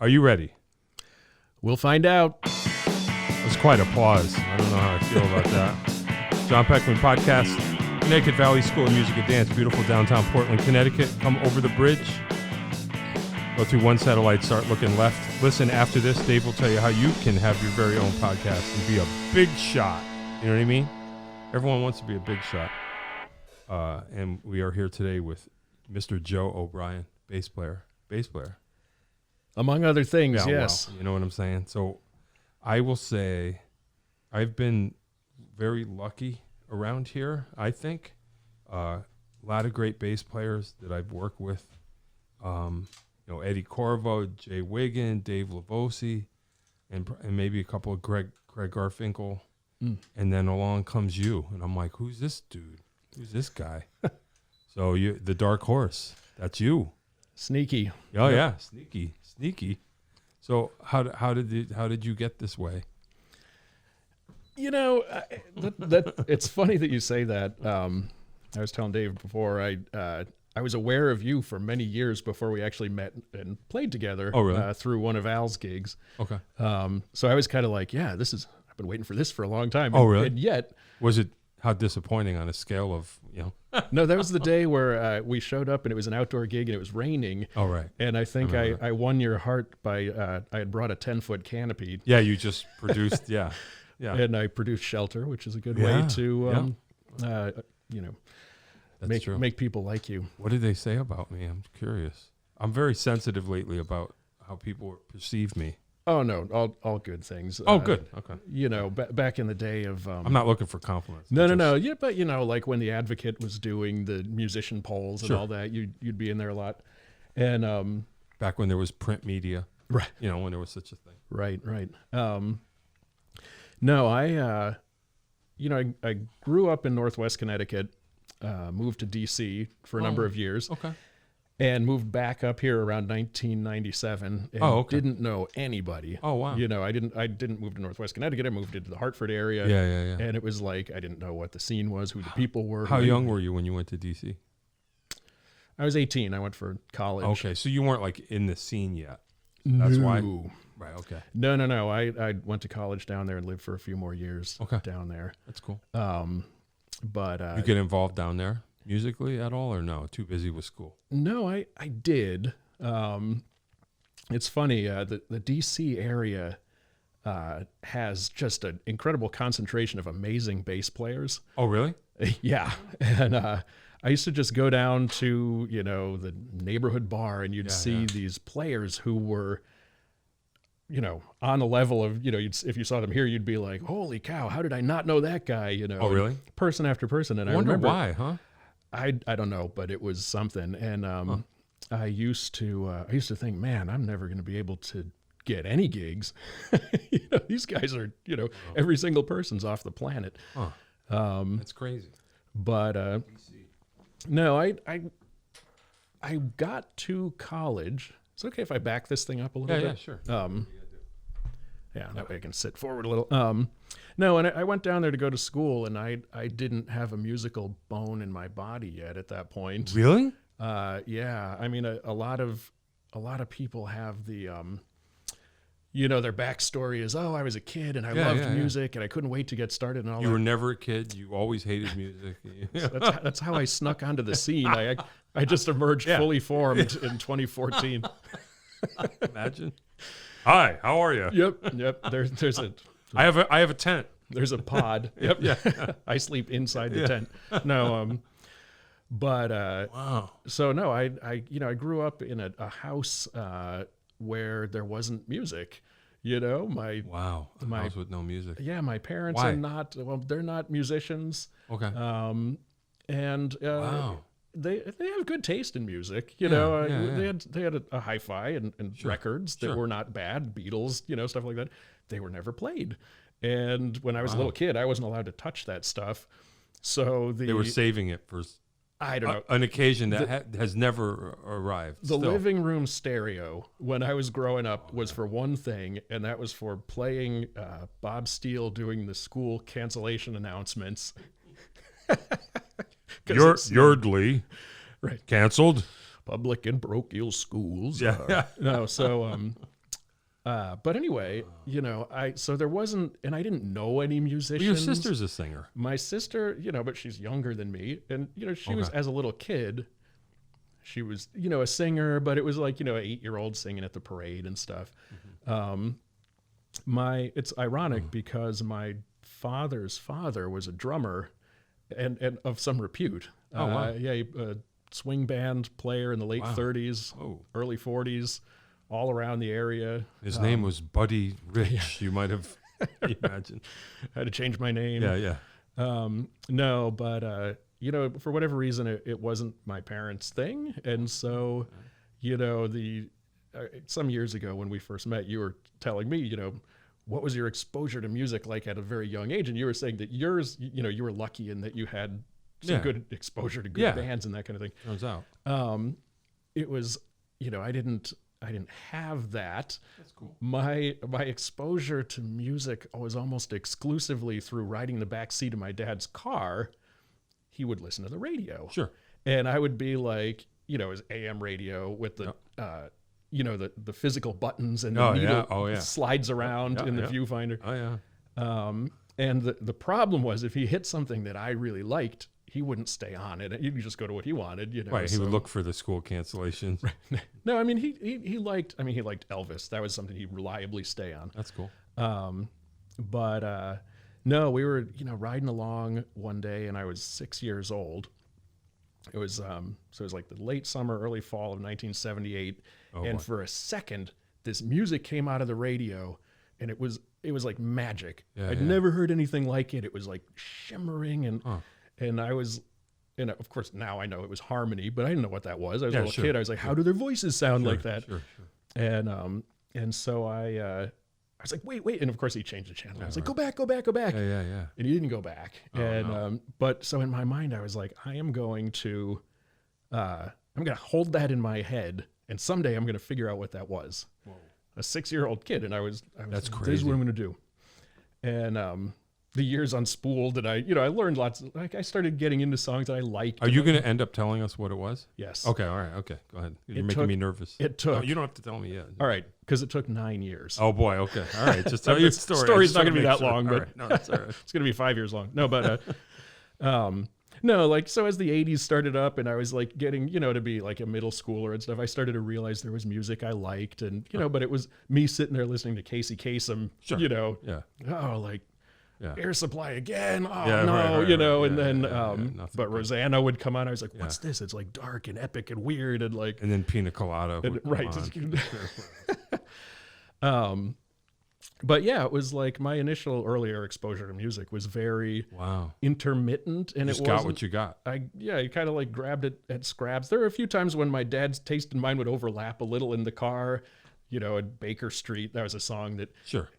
Are you ready? We'll find out. That's quite applause. I don't know how I feel about that. John Peckman Podcast, Connecticut Valley School of Music and Dance, beautiful downtown Portland, Connecticut. Come over the bridge. Go through one satellite, start looking left. Listen, after this, Dave will tell you how you can have your very own podcast and be a big shot. You know what I mean? Everyone wants to be a big shot. And we are here today with Mr. Joe O'Brien, bass player. Among other things, Yeah, yes. well, you know what I'm saying? So I will say I've been very lucky around here, I think. A lot of great bass players that I've worked with. Eddie Corvo, Jay Wiggin, Dave Lavosi, and maybe a couple of Greg Garfinkel. And then along comes you. And I'm like, who's this dude? Who's this guy? So the dark horse. That's you. Sneaky. Oh, yeah. Sneaky. So how did you get this way? You know, it's funny that you say that. I was telling Dave before, I was aware of you for many years before we actually met and played together. Oh, really? Through one of Al's gigs. Okay. So I was kind of like, I've been waiting for this for a long time. Oh, really? And yet. Was it how disappointing on a scale of, No, that was the day where we showed up and it was an outdoor gig and it was raining. Oh, right. And I think I won your heart by, I had brought a 10-foot canopy. Yeah, you just produced, yeah. And I produced Shelter, which is a good way to, make people like you. What did they say about me? I'm curious. I'm very sensitive lately about how people perceive me. Oh, no, all good things. Oh, good. Okay. Back in the day of... I'm not looking for compliments. No. Yeah, but, like when The Advocate was doing the musician polls and all that, you'd be in there a lot. And... back when there was print media. Right. When there was such a thing. Right. No, I grew up in Northwest Connecticut, moved to D.C. for a number of years. Okay. And moved back up here around 1997 and didn't know anybody. Oh, wow. I didn't move to Northwest Connecticut. I moved into the Hartford area. Yeah. And it was like, I didn't know what the scene was, who the people were. How young were you when you went to D.C.? I was 18. I went for college. Okay, so you weren't like in the scene yet. That's why. Right. Okay. No. I went to college down there and lived for a few more years down there. That's cool. But you get involved down there musically at all, or no? Too busy with school? No, I did. It's funny. The DC area has just an incredible concentration of amazing bass players. Oh, really? Yeah, and I used to just go down to the neighborhood bar, and you'd see these players who were, on the level of if you saw them here, you'd be like, holy cow, how did I not know that guy? Oh, really? Person after person, and I wonder why, huh? I don't know, but it was something. And I used to think, man, I'm never going to be able to get any gigs. These guys are, every single person's off the planet. Huh. That's crazy. But no, I got to college. It's okay if I back this thing up a little bit. Yeah, sure. That way I can sit forward a little. No, and I went down there to go to school, and I didn't have a musical bone in my body yet at that point. Really? Yeah. I mean, a lot of people have the, their backstory is, I was a kid and I loved music and I couldn't wait to get started and all that. You were never a kid. You always hated music. That's how I snuck onto the scene. I just emerged fully formed in 2014. Imagine. Hi, how are you? Yep. There's a. I have a tent. There's a pod. Yep. Yeah. I sleep inside the tent. No. But wow. So no, I grew up in a house where there wasn't music. My house with no music. Yeah, my parents Why? are not. Well, they're not musicians. Okay. And wow. They have good taste in music. Yeah. They had a hi-fi and records that were not bad. Beatles, stuff like that. They were never played. And when I was a little kid, I wasn't allowed to touch that stuff. So they were saving it for I don't know an occasion that has never arrived. The living room stereo when I was growing up was for one thing, and that was for playing Bob Steele doing the school cancellation announcements. Yardley, right? Canceled. Public and parochial schools. Yeah. No, so But anyway, so there wasn't, and I didn't know any musicians. Well, your sister's a singer. My sister, but she's younger than me. And, she was, as a little kid, she was, a singer, but it was like, an 8-year-old singing at the parade and stuff. It's ironic because my father's father was a drummer and of some repute. Oh, wow. A swing band player in the late 30s, early 40s, all around the area. His name was Buddy Rich. You might have imagined. I had to change my name. Yeah. No, but, for whatever reason, it wasn't my parents' thing. And so, some years ago when we first met, you were telling me, what was your exposure to music like at a very young age? And you were saying that yours, you were lucky in that you had some good exposure to good bands and that kind of thing. Turns out. It was, I didn't have that. That's cool. My exposure to music was almost exclusively through riding the back seat of my dad's car. He would listen to the radio. Sure. And I would be like, his AM radio with the, the physical buttons and the needle slides around in the viewfinder. Oh, yeah. And the problem was if he hit something that I really liked, he wouldn't stay on it. He'd just go to what he wanted, Right. He would look for the school cancellations. Right. No, I mean, he liked Elvis. That was something he'd reliably stay on. That's cool. But no, we were, riding along one day and I was 6 years old. It was, so it was like the late summer, early fall of 1978. For a second, this music came out of the radio and it was like magic. I'd never heard anything like it. It was like shimmering and I was, and of course now I know it was harmony, but I didn't know what that was. I was a little kid. I was like, how do their voices sound like that? Sure. And so I was like, wait. And of course he changed the channel. I was like, go back. Yeah. And he didn't go back. But so in my mind, I was like, I'm going to hold that in my head. And someday I'm going to figure out what that was. Whoa. A 6-year-old kid. And I was that's like, crazy. This is what I'm going to do. And, the years unspooled and I learned lots I started getting into songs that I liked. Are you going to end up telling us what it was? Yes. Okay. All right. Okay. Go ahead. You're making me nervous. It took. No, you don't have to tell me yet. All right. Because it took 9 years. Oh boy. Okay. All right. Just tell your story. Story's not going to be that long, but right. No, that's all right. It's going to be 5 years long. No, but, no, so as the 80s started up and I was like getting, to be like a middle schooler and stuff, I started to realize there was music I liked and, but it was me sitting there listening to Casey Kasem, Air Supply again. Oh no, right, and then, but Rosanna would come on. I was like, what's this? It's like dark and epic and weird and like, and then Pina Colada. But yeah, it was like my initial earlier exposure to music was very intermittent, and it got what you got. I kind of like grabbed it at scraps. There were a few times when my dad's taste and mine would overlap a little in the car. At Baker Street, that was a song that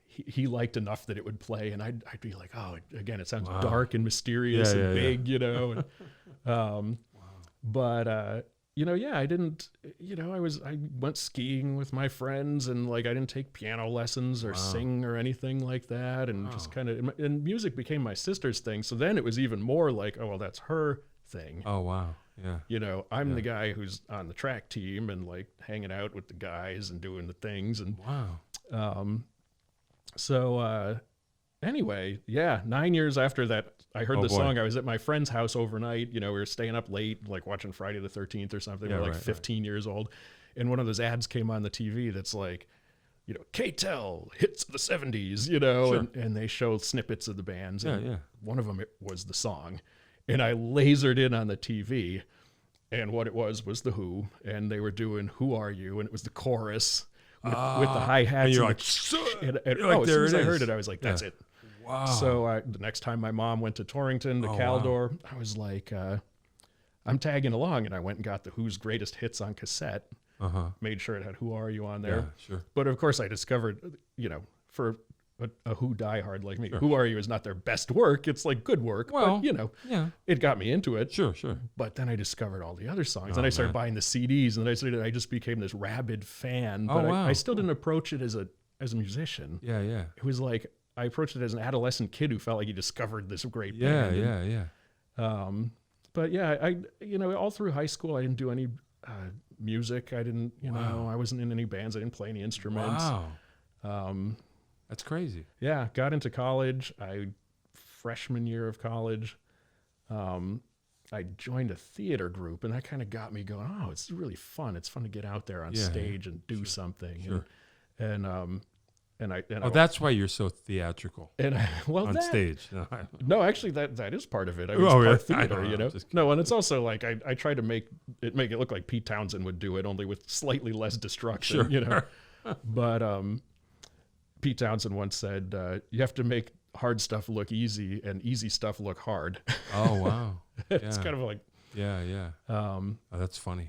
he liked enough that it would play, and I'd be like, oh, again, it sounds dark and mysterious and big, and, but I didn't, I went skiing with my friends and like, I didn't take piano lessons or sing or anything like that. And just kind of, and music became my sister's thing. So then it was even more like, oh, well, that's her thing. Oh, wow. Yeah. I'm the guy who's on the track team and like hanging out with the guys and doing the things. And, anyway, 9 years after that, I heard the song. I was at my friend's house overnight. We were staying up late, like watching Friday the 13th or something. We were like 15 years old. And one of those ads came on the TV that's like, K-Tel, hits of the 70s, and they show snippets of the bands. And one of them was the song. And I lasered in on the TV. And what it was The Who. And they were doing Who Are You? And it was the chorus with the hi-hats. And you're like, as soon as I heard it, I was like, that's it. Wow. So the next time my mom went to Torrington, to Caldor, I was like, I'm tagging along. And I went and got the Who's Greatest Hits on cassette. Made sure it had Who Are You on there. Yeah, sure. But of course I discovered, for a Who diehard like me, Who Are You is not their best work. It's like good work. Well, but, it got me into it. Sure. But then I discovered all the other songs and I started buying the CDs and I just became this rabid fan. But I still didn't approach it as a musician. Yeah. It was like, I approached it as an adolescent kid who felt like he discovered this great band. But I all through high school, I didn't do any music. I didn't, I wasn't in any bands. I didn't play any instruments. That's crazy. Yeah, got into college. Freshman year of college, I joined a theater group, and that kind of got me going, oh, it's really fun. It's fun to get out there on stage and do something. Sure. That's why you're so theatrical on stage. No, actually, that is part of it. I was part theater, you know. No, and it's also like I try to make it look like Pete Townsend would do it, only with slightly less destruction, you know. But Pete Townsend once said, "You have to make hard stuff look easy and easy stuff look hard." Oh wow, it's kind of like that's funny.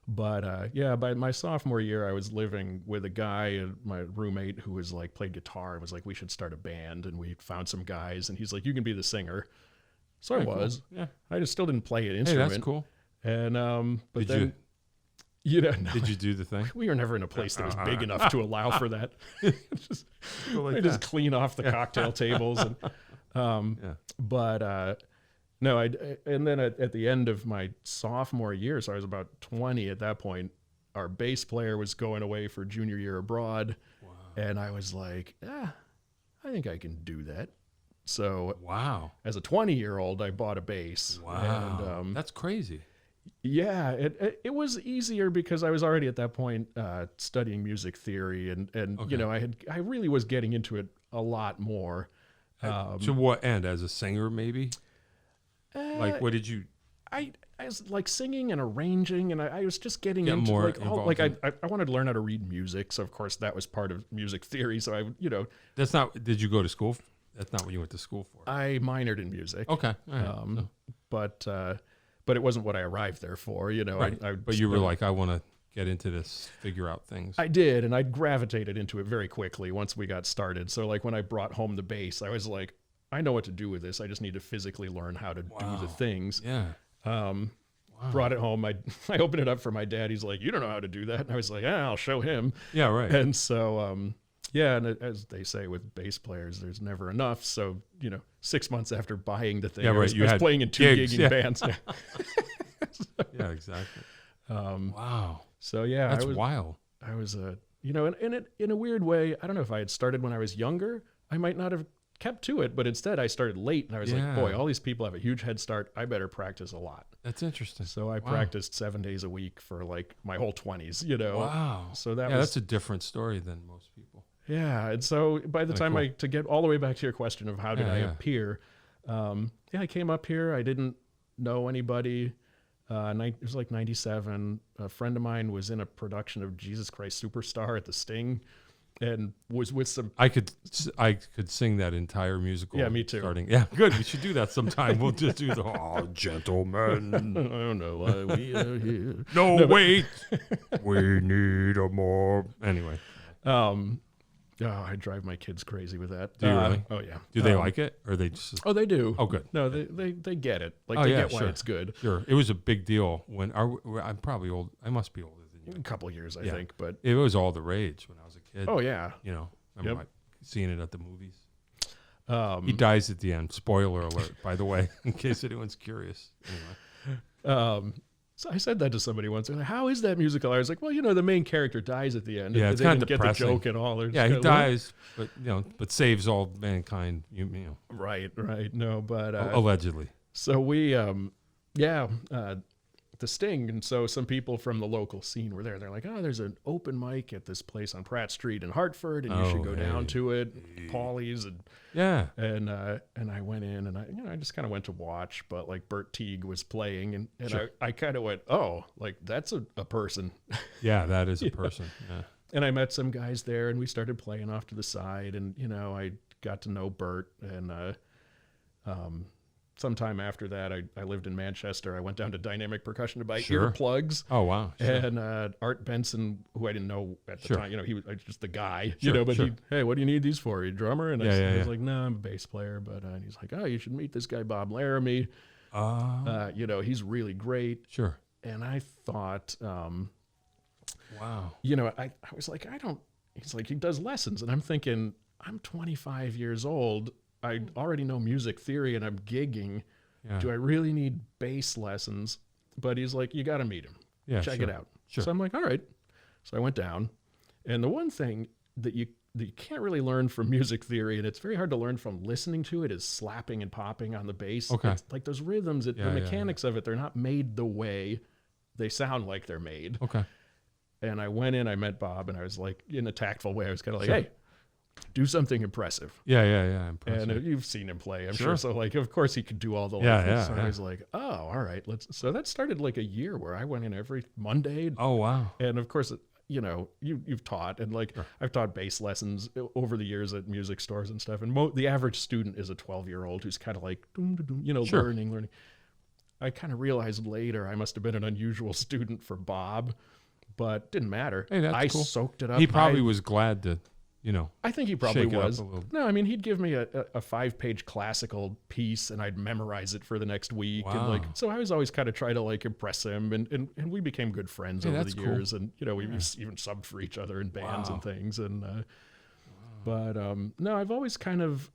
But by my sophomore year, I was living with a guy, my roommate, who was like played guitar and was like, we should start a band. And we found some guys, and he's like, you can be the singer. So I was. Cool. Yeah. I just still didn't play an instrument. Hey, that's cool. And but did did you do the thing? We were never in a place that was big enough to allow for that. Just clean off the cocktail tables and No, and then at the end of my sophomore year, so I was about 20 at that point, our bass player was going away for junior year abroad. Wow. And I was like, I think I can do that. So as a 20-year-old, I bought a bass. Wow. And, that's crazy. Yeah, it was easier because I was already at that point studying music theory and you know, I really was getting into it a lot more. To what end? As a singer, maybe? Like, what did you? I was like singing and arranging, and I was just getting into more I wanted to learn how to read music, so of course that was part of music theory. So That's not. Did you go to school? That's not what you went to school for. I minored in music. Okay, all right. But it wasn't what I arrived there for. You know, right. But you were like, I want to get into this, figure out things. I did, and I gravitated into it very quickly once we got started. So like when I brought home the bass, I was like, I know what to do with this. I just need to physically learn how to do the things. Yeah. Brought it home. I opened it up for my dad. He's like, you don't know how to do that. And I was like, I'll show him. Yeah, right. And so, and as they say with bass players, there's never enough. So, 6 months after buying the thing, I was playing in 2 gigging bands. Yeah, exactly. Wow. So, yeah. That's wild. I was, in a weird way, I don't know if I had started when I was younger, I might not have kept to it, but instead I started late, and I was like, boy, all these people have a huge head start. I better practice a lot. That's interesting. So I practiced 7 days a week for like my whole 20s, Wow. So that's a different story than most people. Yeah. And so by the time to get all the way back to your question of how did I appear, I came up here. I didn't know anybody. It was like 97. A friend of mine was in a production of Jesus Christ Superstar at the Sting, and was with some. I could sing that entire musical. Yeah, me too. Starting. Yeah, good. We should do that sometime. We'll just do the gentlemen. I don't know why we are here. No, wait. We need a more. Anyway. I drive my kids crazy with that. Do you really? Oh yeah. Do they like it, or they just? Oh, they do. Oh, good. No, they get it. Like they get why it's good. Sure. It was a big deal when I'm probably old. I must be older than you. A couple of years, I think, but it was all the rage when I was a kid. Oh yeah. Remember seeing it at the movies. He dies at the end. Spoiler alert, by the way, in case anyone's curious. Anyway. So I said that to somebody once. They're like, how is that musical? I was like, well, the main character dies at the end. Yeah, it's kind of depressing. Get the joke and all. Yeah, he dies, but saves all mankind. Right. No, but allegedly. So we, the Sting, and so some people from the local scene were there. They're like, oh, there's an open mic at this place on Pratt Street in Hartford, and you should go down to it. Paulie's, and I went in, and I just kind of went to watch, but like Bert Teague was playing, and Sure. I kind of went, oh, like that's a person. Yeah, that is a person. Yeah. And I met some guys there, and we started playing off to the side, and I got to know Bert, and sometime after that, I lived in Manchester. I went down to Dynamic Percussion to buy earplugs. Oh, wow. Sure. And Art Benson, who I didn't know at the time, he was just the guy, but sure. Hey, what do you need these for? Are you a drummer? And I was like, no, I'm a bass player. But and he's like, oh, you should meet this guy, Bob Laramie. He's really great. Sure. And I thought, wow. I was like, he's like, he does lessons. And I'm thinking, I'm 25 years old. I already know music theory and I'm gigging. Yeah. Do I really need bass lessons? But he's like, you got to meet him. Yeah, check it out. Sure. So I'm like, all right. So I went down. And the one thing, that you can't really learn from music theory, and it's very hard to learn from listening to it, is slapping and popping on the bass. Okay. It's like those rhythms, the mechanics of it, they're not made the way they sound like they're made. Okay. And I went in, I met Bob, and I was like, in a tactful way, I was kind of like, hey, do something impressive. Yeah. Impressive. And you've seen him play, I'm sure. So like, of course he could do all the so I was like, oh, all right, so that started like a year where I went in every Monday. Oh, wow. And of course, you know, you've taught, and like I've taught bass lessons over the years at music stores and stuff. And the average student is a 12-year-old who's kind of like, you know, learning. I kind of realized later I must have been an unusual student for Bob, but didn't matter. Hey, that's cool. Soaked it up. He probably was glad to, you know. I think he probably was. A little. No, I mean, he'd give me a 5-page classical piece, and I'd memorize it for the next week. Wow. And like, so I was always kind of try to like impress him, and we became good friends over the years. Cool. And you know, we even subbed for each other in bands and things. And but no, I've always kind of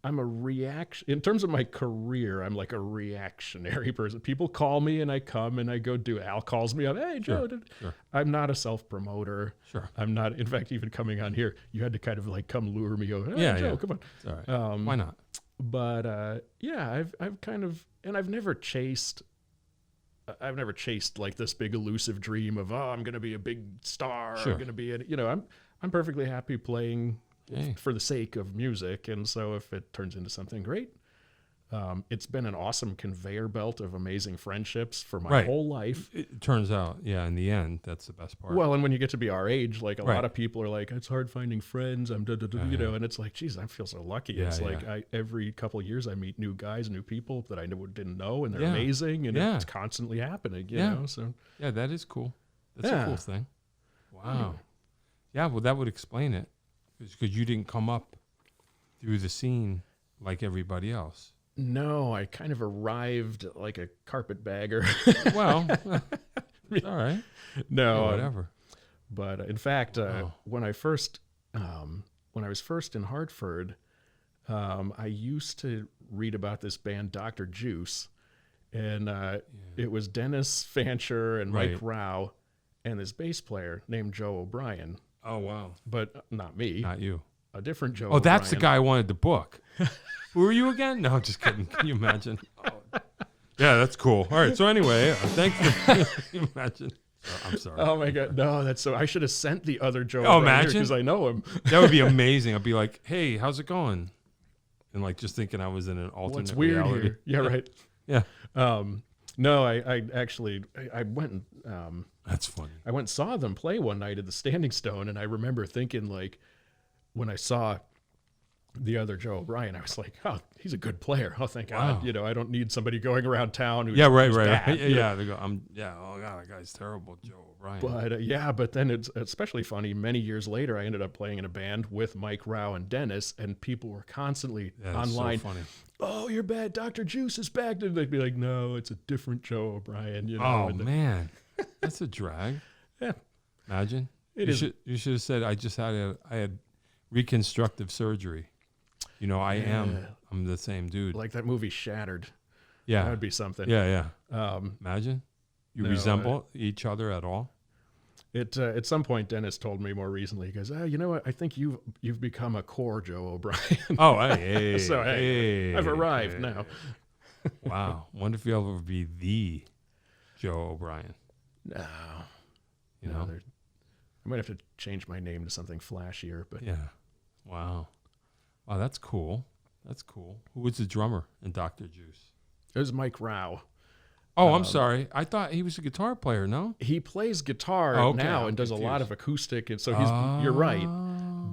I'm a reaction in terms of my career. I'm like a reactionary person. People call me and I come and I go do it. Al calls me up. Hey, Joe. Sure. I'm not a self-promoter. Sure. I'm not. In fact, even coming on here, you had to kind of like come lure me over. Hey, Joe, come on. It's all right. Why not? But I've kind of, and I've never chased like this big elusive dream of, I'm going to be a big star. Sure. I'm going to be, I'm perfectly happy playing for the sake of music. And so if it turns into something great, it's been an awesome conveyor belt of amazing friendships for my whole life. It turns out, in the end, that's the best part. Well, and when you get to be our age, like a lot of people are like, it's hard finding friends. I'm and it's like, geez, I feel so lucky. It's like every couple of years I meet new guys, new people that I didn't know, and they're amazing, and it's constantly happening, you know? So yeah, that is cool. That's a cool thing. Wow. Yeah, well, that would explain it. Because you didn't come up through the scene like everybody else. No, I kind of arrived like a carpetbagger. Well, all right. No, whatever. But in fact, when I was first in Hartford, I used to read about this band, Dr. Juice, and it was Dennis Fancher and Mike Rao, and this bass player named Joe O'Brien. Oh, wow. But not me. Not you. A different Joe Oh, that's the O'Brien. guy I wanted to book. Who are you again? No, just kidding. Can you imagine? Oh. Yeah, that's cool. All right. So anyway, thanks for can you imagine. I'm sorry. Oh, my God. No, that's so. I should have sent the other Joe O'Brien because I know him. That would be amazing. I'd be like, hey, how's it going? And like just thinking I was in an alternate What's weird reality. here? Yeah, right. Yeah. No, I actually went and that's funny. I went and saw them play one night at the Standing Stone, and I remember thinking, like, when I saw the other Joe O'Brien, I was like, oh, he's a good player. Oh, thank God. You know, I don't need somebody going around town who's bad. Yeah, they go, oh God, that guy's terrible, Joe O'Brien. But but then it's especially funny. Many years later, I ended up playing in a band with Mike Rao and Dennis, and people were constantly online. So funny. Oh, you're bad. Dr. Juice is back. And they'd be like, no, it's a different Joe O'Brien. You know? Oh, man. That's a drag. Yeah. Imagine. You should have said, I had reconstructive surgery. You know, I'm the same dude. Like that movie Shattered. Yeah. That would be something. Yeah. Imagine. You resemble each other at all? At some point, Dennis told me more recently, he goes, you know what? I think you've become a core Joe O'Brien. Oh, hey. So, I've arrived now. Wow. Wonder if you'll ever be the Joe O'Brien. No. You know? I might have to change my name to something flashier, but yeah. Wow. Wow, that's cool. That's cool. Who was the drummer in Dr. Juice? It was Mike Rao. Oh, I'm sorry. I thought he was a guitar player, no? He plays guitar now and does a lot of acoustic, and so you're right.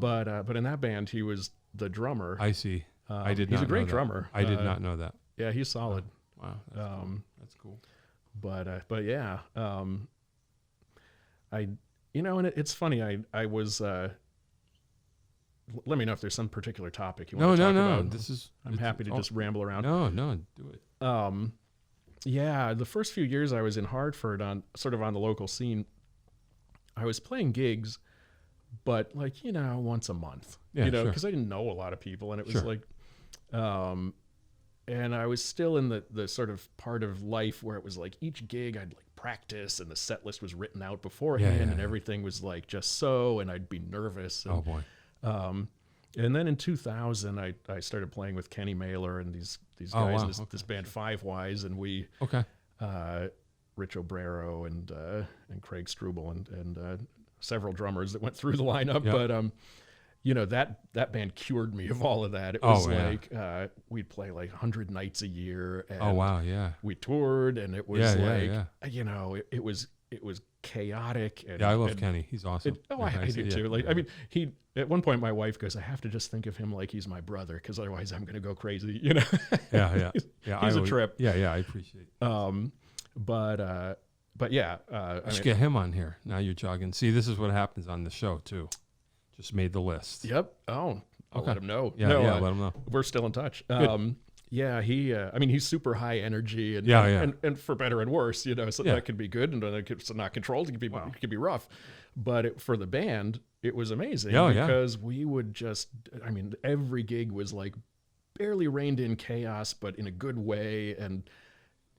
But in that band, he was the drummer. I see. I did not know that. He's a great drummer. I did not know that. Yeah, he's solid. Wow. That's cool. But yeah, and it's funny. I was. Let me know if there's some particular topic you want to talk about. I'm happy to just ramble around. No, do it. Yeah, the first few years I was in Hartford on the local scene, I was playing gigs, but once a month, because I didn't know a lot of people, and it was and I was still in the sort of part of life where it was like each gig I'd like practice, and the set list was written out beforehand, and yeah. everything was like just so, and I'd be nervous. And, Oh boy. and then in 2000, I started playing with Kenny Mailer and these guys, wow. in this band Five Wise, and we, Okay. Rich Obrero and Craig Struble and several drummers that went through the lineup, Yep. but you know, that band cured me of all of that. It Oh, was yeah. like we'd play like 100 nights a year, and Oh wow. Yeah. we toured, and it was you know, it was chaotic. And, Yeah, I love and Kenny. He's awesome. I see, do too. Like, I mean, he at one point, my wife goes, "I have to just think of him like he's my brother, because otherwise I'm going to go crazy." You know? Yeah. He's a trip. Yeah. I appreciate it. But yeah, I should get him on here. Now you're jogging. See, this is what happens on the show too. Just made the list. Yep. Oh, I'll let him know. Yeah, No, let him know. We're still in touch. Yeah, he. I mean, he's super high energy, and and for better and worse, you know. So that could be good, and it's not controlled. It could be rough, but for the band, it was amazing because we would just. I mean, every gig was like barely reined in chaos, but in a good way. And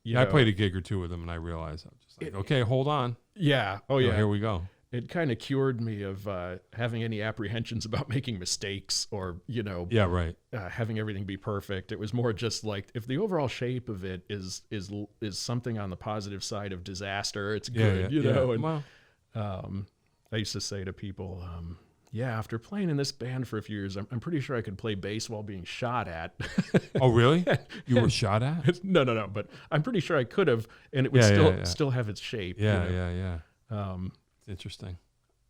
you know, I played a gig or two with him, and I realized I was just like, okay, hold on. Yeah. Oh yeah. Here we go. It kind of cured me of having any apprehensions about making mistakes or, you know, having everything be perfect. It was more just like, if the overall shape of it is something on the positive side of disaster, it's good, you know. And I used to say to people, after playing in this band for a few years, I'm pretty sure I could play bass while being shot at. Oh, really? You were shot at? No. But I'm pretty sure I could have, and it would still have its shape. Yeah, you know? yeah. Interesting.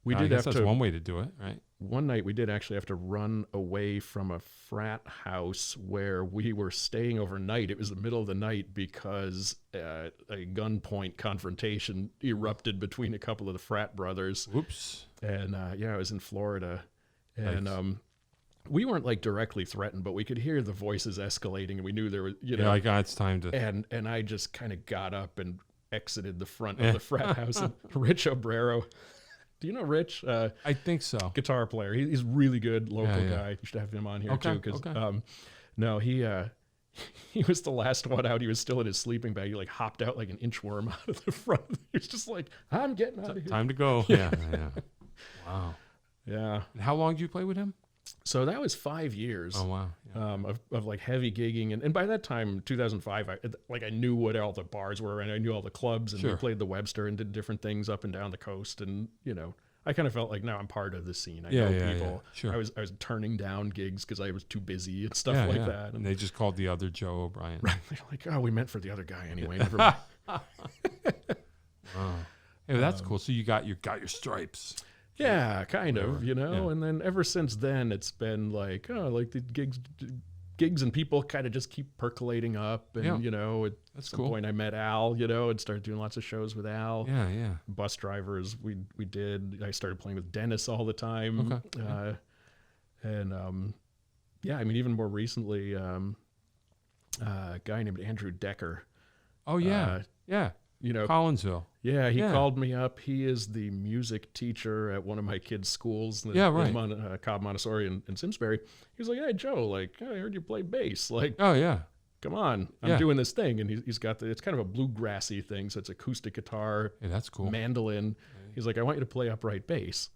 We I did guess have that's to. one way to do it, right? One night we did actually have to run away from a frat house where we were staying overnight. It was the middle of the night because a gunpoint confrontation erupted between a couple of the frat brothers. Whoops. And I was in Florida, and Nice. we weren't like directly threatened, but we could hear the voices escalating, and we knew there was, you know, like it's time to. And I just kind of got up and exited the front of the frat house. And Rich Obrero, do you know Rich? I think so. Guitar player. He's really good local guy. You should have him on here too. Because no, he was the last one out. He was still in his sleeping bag. He like hopped out like an inchworm out of the front. He was just like, "I'm getting out of here. Time to go." Yeah. Wow. Yeah. And how long did you play with him? So that was 5 years. Oh wow. Yeah. Of like heavy gigging, and by that time, 2005, I knew what all the bars were, and I knew all the clubs, and we played the Webster and did different things up and down the coast, and you know, I kind of felt like now I'm part of the scene. I know people. Yeah. Sure. I was turning down gigs because I was too busy and stuff like that. And they just called the other Joe O'Brien. Right. They're like, oh, we meant for the other guy anyway. Never mind. Wow. Hey, that's cool. So you got your stripes. Yeah, kind of, you know. And then ever since then, it's been like, like the gigs and people kind of just keep percolating up. And, you know, at some point I met Al, you know, and started doing lots of shows with Al. Yeah. Bus drivers, we did. I started playing with Dennis all the time. Okay. And, I mean, even more recently, a guy named Andrew Decker. Oh, yeah. You know, Collinsville. Yeah, he called me up. He is the music teacher at one of my kids' schools, in Cobb Montessori in Simsbury. He was like, "Hey, Joe, like, I heard you play bass. Like, come on, I'm doing this thing." And he's got it's kind of a bluegrassy thing, so it's acoustic guitar, that's cool, mandolin. He's like, "I want you to play upright bass."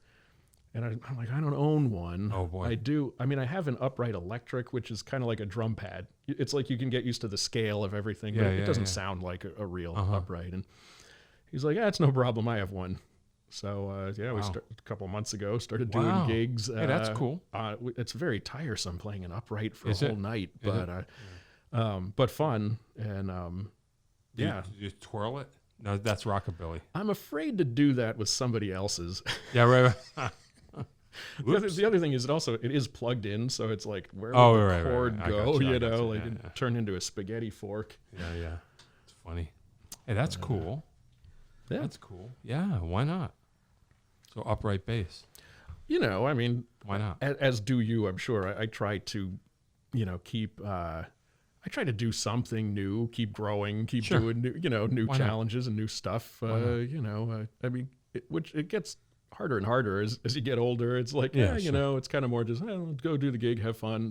And I'm like, I don't own one. Oh, boy. I do. I mean, I have an upright electric, which is kind of like a drum pad. It's like you can get used to the scale of everything, but it doesn't sound like a real upright. And he's like, it's no problem. I have one. So, we a couple of months ago started doing gigs. Hey, that's cool. It's very tiresome playing an upright for a whole night, but fun. And do you twirl it? No, that's rockabilly. I'm afraid to do that with somebody else's. Yeah, right. The other thing is it is plugged in, so it's like where would the cord go? You know, it turn into a spaghetti fork. Yeah. It's funny. Hey, that's cool. Yeah. That's cool. Yeah, why not? So upright bass. You know, I mean, why not? As do you, I'm sure. I try to, you know, keep. I try to do something new, keep growing, keep doing new challenges and new stuff. You know, I mean, it gets harder and harder as you get older. It's like, you know, it's kind of more just go do the gig, have fun.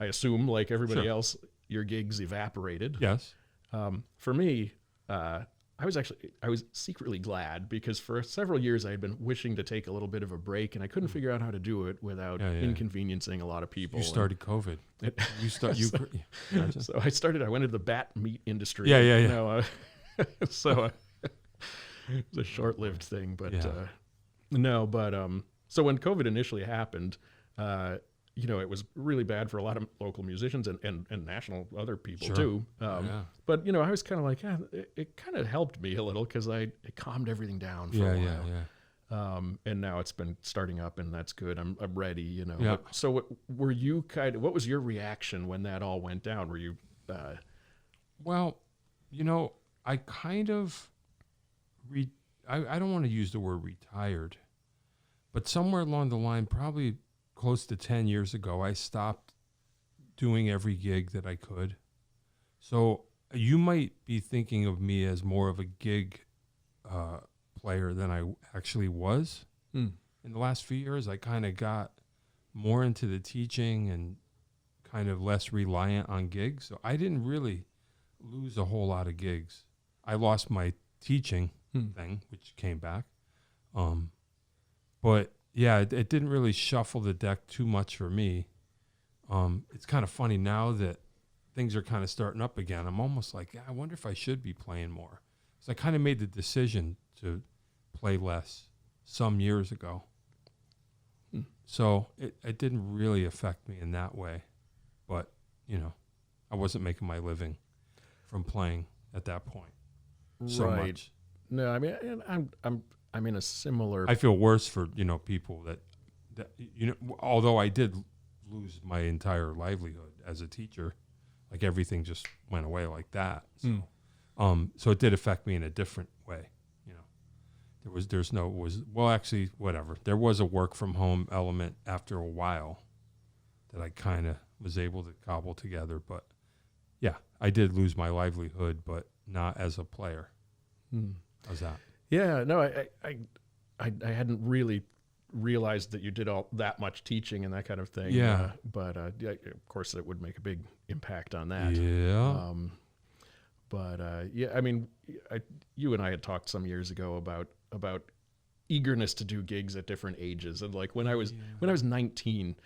I assume, like everybody Sure. else, your gigs evaporated. Yes. For me, I was secretly glad because for several years I had been wishing to take a little bit of a break, and I couldn't figure out how to do it without inconveniencing a lot of people. You started COVID. Gotcha. So I went into the bat meat industry. Yeah. You know, so it was a short-lived thing, but so when COVID initially happened, it was really bad for a lot of local musicians and national other people too. But I was kind of like, it kind of helped me a little because it calmed everything down for a while. And now it's been starting up, and that's good. I'm ready. Yeah. But, so what was your reaction when that all went down? Were you? Well, I kind of I don't want to use the word retired, but somewhere along the line, probably close to 10 years ago, I stopped doing every gig that I could. So you might be thinking of me as more of a gig player than I actually was. In the last few years. I kind of got more into the teaching and kind of less reliant on gigs. So I didn't really lose a whole lot of gigs. I lost my teaching thing, which came back. But yeah, it didn't really shuffle the deck too much for me. It's kind of funny now that things are kind of starting up again. I'm almost like, I wonder if I should be playing more. So I kind of made the decision to play less some years ago. So it didn't really affect me in that way. But, I wasn't making my living from playing at that point so much. No, I mean, I'm in a similar. I feel worse for people that although I did lose my entire livelihood as a teacher, like everything just went away like that. So, so it did affect me in a different way. Actually, whatever. There was a work from home element after a while that I kind of was able to cobble together. But yeah, I did lose my livelihood, but not as a player. How's that? Yeah, no, I hadn't really realized that you did all that much teaching and that kind of thing. Yeah. But of course, it would make a big impact on that. Yeah. I mean, you and I had talked some years ago about eagerness to do gigs at different ages, and like when I was 19.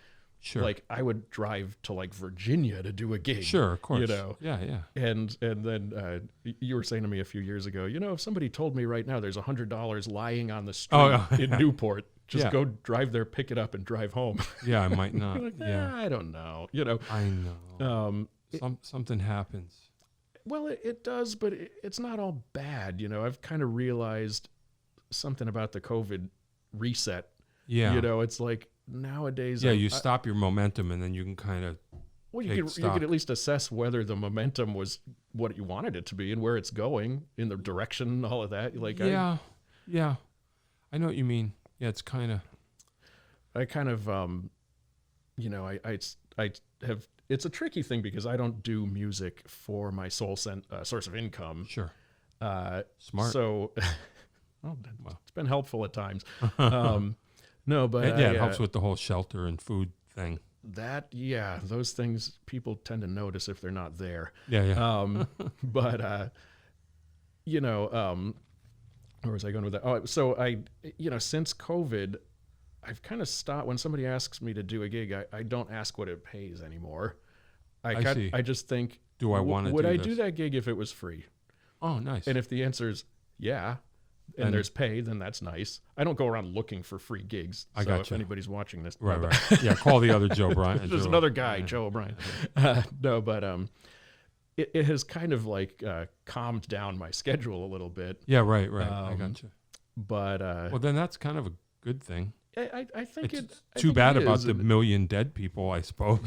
Sure. Like I would drive to like Virginia to do a gig. Sure, of course. Yeah. And then you were saying to me a few years ago, if somebody told me right now there's $100 lying on the street in Newport, just go drive there, pick it up, and drive home. Yeah, I might not. Like, yeah, I don't know. I know. Something happens. Well, it does, but it's not all bad. I've kind of realized something about the COVID reset. Yeah. It's like nowadays. Yeah, you stop your momentum, and then you can kind of. Well, you could at least assess whether the momentum was what you wanted it to be and where it's going in the direction, all of that. Like, yeah, I know what you mean. Yeah, it's kind of. I have. It's a tricky thing because I don't do music for my sole source of income. Sure. Smart. So, it's been helpful at times. No, but it helps with the whole shelter and food thing. Those things people tend to notice if they're not there. Yeah. But where was I going with that? Oh, so since COVID, I've kind of stopped. When somebody asks me to do a gig, I don't ask what it pays anymore. I see. I just think, do I want to? Would I do that gig if it was free? Oh, nice. And if the answer is yeah, and there's pay, then that's nice. I don't go around looking for free gigs. I got if anybody's watching this, right. Yeah, call the other Joe Bryan. There's another guy, Joe O'Brien. No, but it has kind of like calmed down my schedule a little bit. Yeah, right. I got you. But well, then that's kind of a good thing. I think it's too bad about the million dead people, I suppose.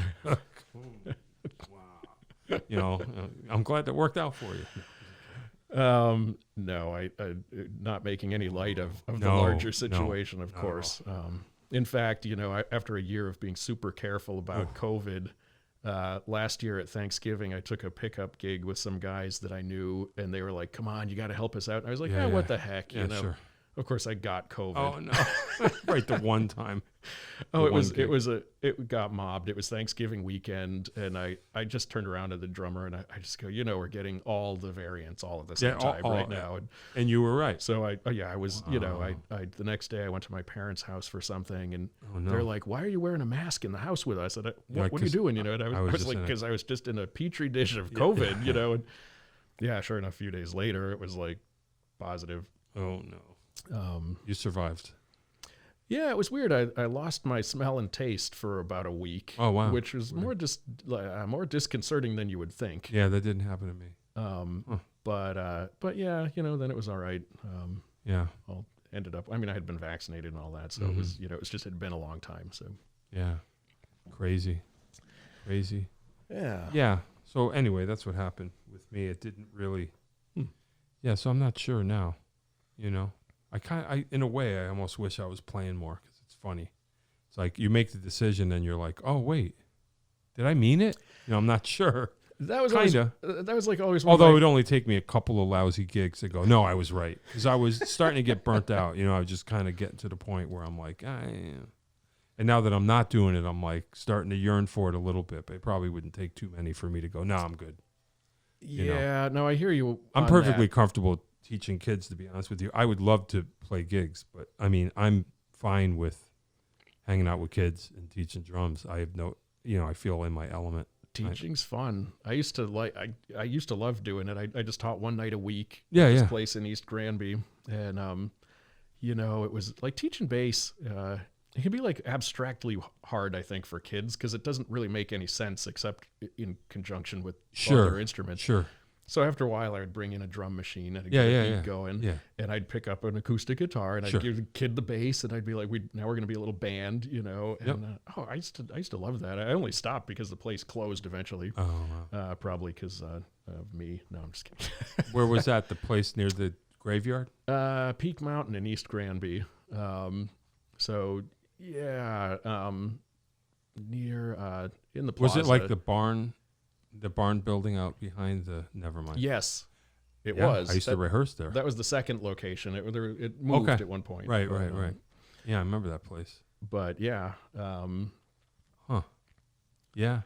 Wow. I'm glad that worked out for you. No, I not making any light of the larger situation, of course. In fact, after a year of being super careful about COVID, last year at Thanksgiving, I took a pickup gig with some guys that I knew, and they were like, "Come on, you got to help us out." And I was like, "What the heck?" Sure. Of course, I got COVID. Oh no! Right, the one time. Oh, it got mobbed. It was Thanksgiving weekend, and I just turned around to the drummer and I just go, we're getting all the variants all at the same time right now. And you were right. So I was, I the next day I went to my parents' house for something, and they're like, "Why are you wearing a mask in the house with us?" And what are you doing? And I was like, because I was just in a petri dish of COVID, and sure enough, a few days later it was like positive. Oh no. You survived. Yeah, it was weird. I lost my smell and taste for about a week. Oh wow! Which was more disconcerting than you would think. Yeah, that didn't happen to me. But yeah, then it was all right. Yeah. All ended up. I mean, I had been vaccinated and all that, so it was it was just, it had been a long time. So yeah, crazy. Yeah. Yeah. So anyway, that's what happened with me. It didn't really. Yeah. So I'm not sure now. I in a way, I almost wish I was playing more because it's funny. It's like you make the decision and you're like, oh, wait, did I mean it? I'm not sure. That was that was like always. Although it would only take me a couple of lousy gigs to go, no, I was right. Because I was starting to get burnt out. I was just kind of getting to the point where I'm like, and now that I'm not doing it, I'm like starting to yearn for it a little bit. But it probably wouldn't take too many for me to go, no, I'm good. Yeah, no, I hear you. I'm perfectly comfortable teaching kids, to be honest with you. I would love to play gigs, but I mean, I'm fine with hanging out with kids and teaching drums. I have I feel in my element. Teaching's fun. I used to love doing it. I just taught one night a week at this place in East Granby, and it was like teaching bass. It can be like abstractly hard, I think, for kids because it doesn't really make any sense except in conjunction with other instruments. Sure. So after a while, I would bring in a drum machine and get a beat going, and I'd pick up an acoustic guitar and I'd give the kid the bass, and I'd be like, now we're going to be a little band, And I used to love that. I only stopped because the place closed eventually. Oh, wow. Probably because of me. No, I'm just kidding. Where was that? The place near the graveyard? Peak Mountain in East Granby. Near in the plaza. Was it like the barn? The barn building out behind the. Never mind. Yes, it was. I used to rehearse there. That was the second location. It moved at one point. Right. Yeah, I remember that place. But yeah. Yeah,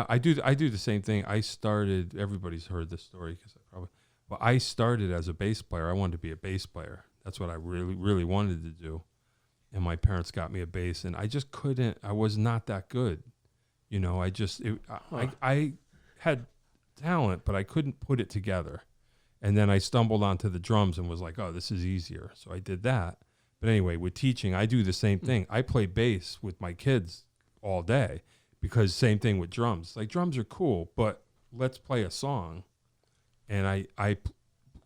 I do the same thing. I started. Everybody's heard this story but I started as a bass player. I wanted to be a bass player. That's what I really, really wanted to do. And my parents got me a bass, and I just couldn't. I was not that good. I had talent, but I couldn't put it together. And then I stumbled onto the drums and was like, oh, this is easier. So I did that. But anyway, with teaching, I do the same thing. I play bass with my kids all day because same thing with drums. Like drums are cool, but let's play a song. And I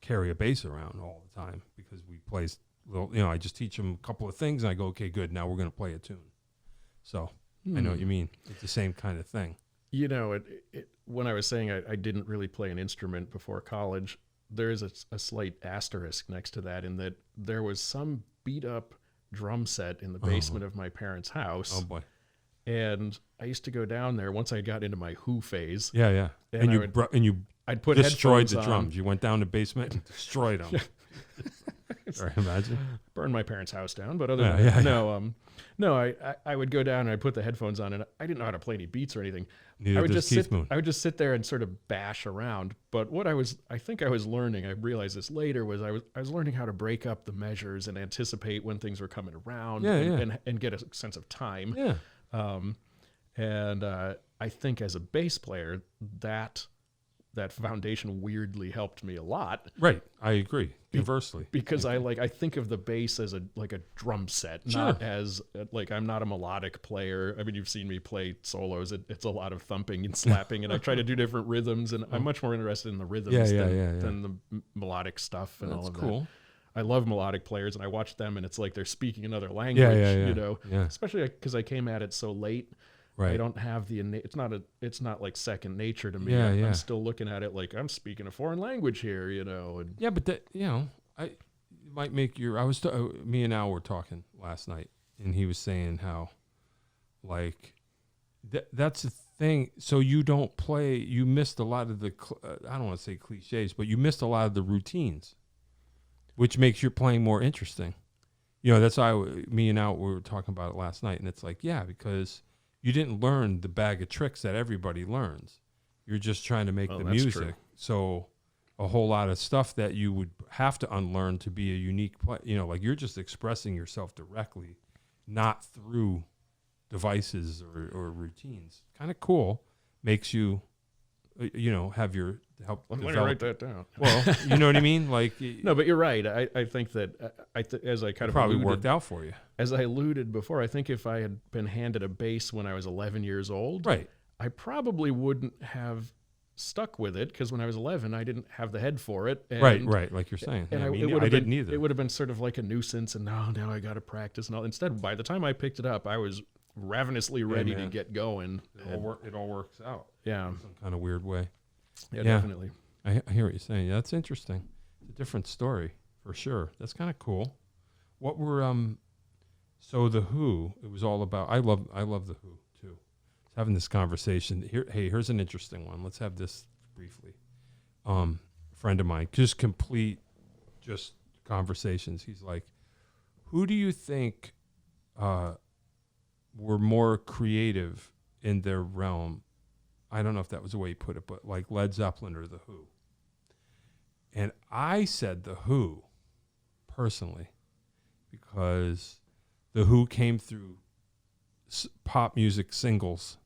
carry a bass around all the time because we play I just teach them a couple of things and I go, okay, good. Now we're going to play a tune. So I know what you mean. It's the same kind of thing. When I was saying I didn't really play an instrument before college, there is a slight asterisk next to that in that there was some beat up drum set in the basement of my parents' house. Oh boy. And I used to go down there once I got into my Who phase. Yeah. I'd put destroyed the on. drums. You went down the basement and destroyed them. Sorry, imagine. Burned my parents' house down, but other than that, no, I would go down and I'd put the headphones on, and I didn't know how to play any beats or anything. I would just sit there and sort of bash around. But what I think I was learning, I realized this later, was I was learning how to break up the measures and anticipate when things were coming around and get a sense of time. Yeah. And I think as a bass player, that foundation weirdly helped me a lot. Right. I agree. Conversely. Because I think of the bass as a drum set, not as I'm not a melodic player. I mean, you've seen me play solos. It's a lot of thumping and slapping, and I try to do different rhythms, and I'm much more interested in the rhythms than the melodic stuff and all of that. I love melodic players, and I watch them, and it's like they're speaking another language, especially because I came at it so late. Right. I don't have it's not like second nature to me. I'm still looking at it like I'm speaking a foreign language here, And yeah, but that, it might make me and Al were talking last night, and he was saying how, that's the thing. So you don't play, you missed a lot of the, I don't want to say cliches, but you missed a lot of the routines. which makes your playing more interesting. You know, that's why me and Al, we were talking about it last night, and it's like, yeah, because you didn't learn the bag of tricks that everybody learns. You're just trying to make the music. True. So a whole lot of stuff that you would have to unlearn to be a unique play, you know, like you're just expressing yourself directly, not through devices or routines. Kind of cool. Makes you, you know, have your help. Let me write that down. Well, you know what I mean? Like, no, but you're right. I think that as I kind of probably alluded, worked out for you. As I alluded before, I think if I had been handed a bass when I was 11 years old, right, I probably wouldn't have stuck with it because when I was 11, I didn't have the head for it. And, right, like you're saying. And I mean, I didn't either. It would have been sort of like a nuisance, and now I got to practice and all. Instead, by the time I picked it up, I was ravenously ready to get going. It all works out. Yeah, in some kind of weird way. Yeah, definitely. I hear what you're saying. Yeah, that's interesting. It's a different story for sure. That's kind of cool. What were so the Who? It was all about. I love the Who too. Having this conversation here. Hey, here's an interesting one. Let's have this briefly. A friend of mine, just conversations. He's like, who do you think were more creative in their realm? I don't know if that was the way he put it, but like Led Zeppelin or the Who. And I said the Who, personally, because the Who came through pop music singles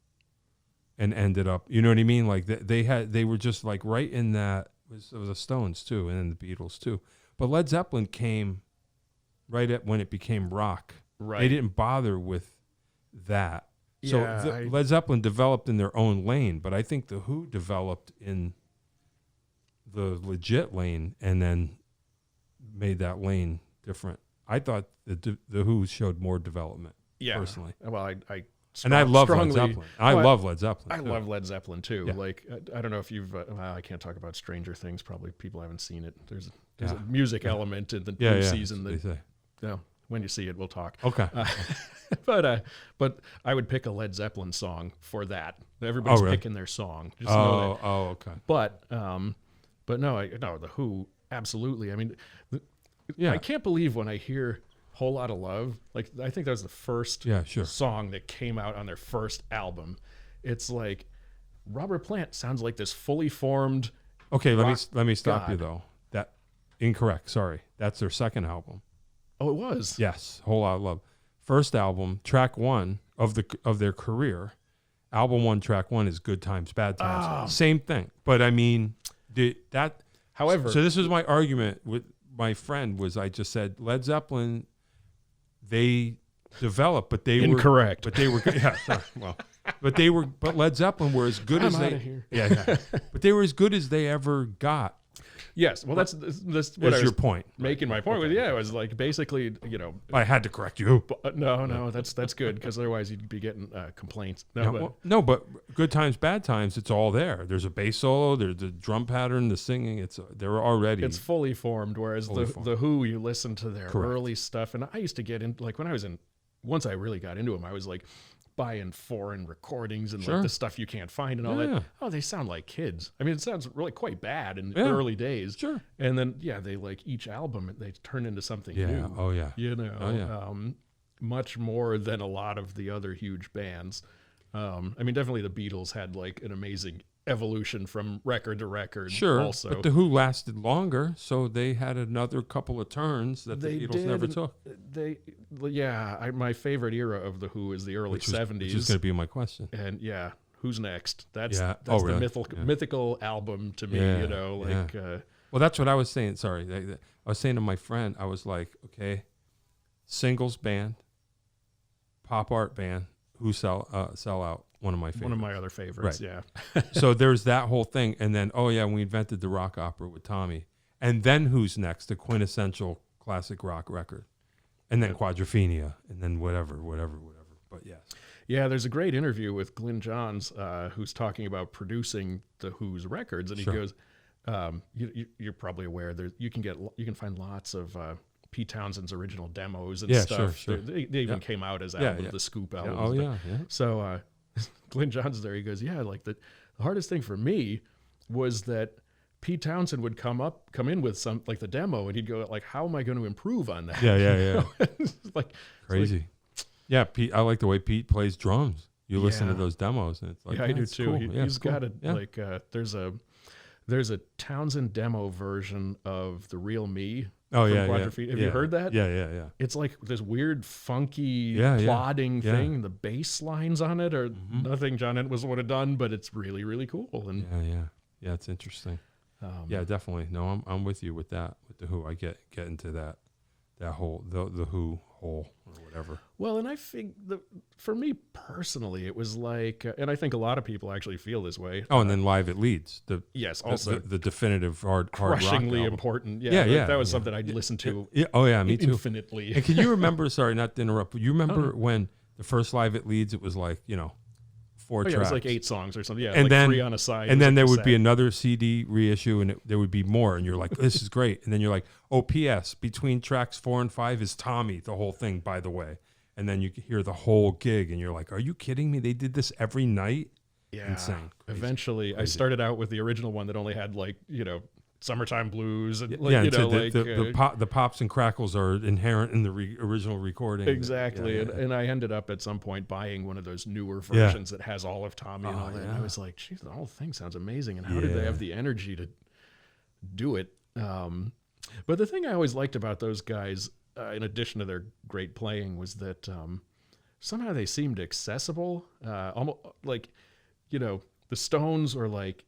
and ended up, you know what I mean? Like they were just like right in that. It was the Stones too, and then the Beatles too. But Led Zeppelin came right at when it became rock. Right. They didn't bother with that. So Yeah, Led Zeppelin developed in their own lane, but I think the Who developed in the legit lane and then made that lane different. I thought the Who showed more development. Yeah, personally. Well, I love Led strongly, Zeppelin. I love Led Zeppelin. I love Led Zeppelin too. Yeah. Like I don't know if you've. Well, I can't talk about Stranger Things. Probably people haven't seen it. There's a music element in the new season that. No, when you see it, we'll talk. Okay. But I would pick a Led Zeppelin song for that. Everybody's picking their song. Just know that. Okay. But no, the Who absolutely. I mean, I can't believe when I hear Whole Lot of Love. Like I think that was the first song that came out on their first album. It's like Robert Plant sounds like this fully formed. Okay, let me stop you though. That incorrect. Sorry, that's their second album. Oh, it was. Yes, Whole Lot of Love. First album, track one of their career. Album 1, track 1 is Good Times, Bad Times. Same thing. But I mean, However, so this was my argument with my friend. I just said Led Zeppelin. They developed, but they incorrect. But they were good. Yeah, sorry. Well, but Led Zeppelin were as good as they. Here. Yeah. But they were as good as they ever got. Yes, well, that's what I was your point. Making my point with it was like basically, I had to correct you. No, that's good because otherwise you'd be getting complaints. But Good Times, Bad Times, it's all there. There's a bass solo, there's the drum pattern, the singing. They're already. It's fully formed. Whereas the Who, you listen to their early stuff, and I used to get in like when I was in. Once I really got into them, I was like buying foreign recordings and like the stuff you can't find and all that. Oh, they sound like kids. I mean, it sounds really quite bad in the early days. Sure. And then they like each album they turn into something new. Oh yeah. Much more than a lot of the other huge bands. I mean, definitely the Beatles had like an amazing evolution from record to record. Sure. Also, but the Who lasted longer, so they had another couple of turns that the Beatles never took. My favorite era of the Who is the early 70s. Which is going to be my question. And who's next? That's really? the mythical album to me. Well, that's what I was saying. Sorry, I was saying to my friend, I was like, okay, singles band, pop art band, Who sell out. One of my favorites. One of my other favorites, right. Yeah. So there's that whole thing. And then, we invented the rock opera with Tommy. And then who's next? The quintessential classic rock record. And then Quadrophenia. And then whatever. But yes. Yeah, there's a great interview with Glyn Johns who's talking about producing the Who's records. And he goes, you're probably aware, you can find lots of Pete Townshend's original demos and stuff. Sure. They even came out as albums, the Scoop albums. Yeah. So Glyn Johns there, he goes, like the hardest thing for me was that Pete Townsend would come in with some like the demo, and he'd go like, "How am I going to improve on that?" Yeah. It's like Crazy. Yeah, Pete. I like the way Pete plays drums. You listen to those demos, and it's like, I do it's too. cool. He's cool. got like there's a Townsend demo version of The Real Me. Oh from yeah. Quadrophenia. Have you heard that? Yeah. It's like this weird, funky, plodding thing. The bass lines on it are nothing John Entwistle would have done, but it's really, really cool. And yeah. It's interesting. Yeah, definitely. No, I'm with you with that. With the Who, I get into that whole the Who hole or whatever. Well, and I think for me personally, it was like, and I think a lot of people actually feel this way. Oh, and then Live It Leads. Also the definitive hard crushingly rock important. Yeah. That was something I'd listen to. Me too. Infinitely. And can you remember? Sorry, not to interrupt. But you remember when the first Live It Leads? It was like 4 tracks. It was like 8 songs or something. Yeah, and like then 3 on a side. And then there would be another CD reissue, and there would be more. And you're like, this is great. And then you're like, oh, P.S. between tracks 4 and 5 is Tommy, the whole thing, by the way. And then you hear the whole gig, and you're like, are you kidding me? They did this every night? Yeah. Insane. Crazy. Eventually, I started out with the original one that only had like, Summertime Blues. And the pops and crackles are inherent in the original recording. Exactly. And I ended up at some point buying one of those newer versions that has all of Tommy and all that. And I was like, geez, the whole thing sounds amazing. And how did they have the energy to do it? But the thing I always liked about those guys, in addition to their great playing, was that somehow they seemed accessible. Almost like, the Stones were like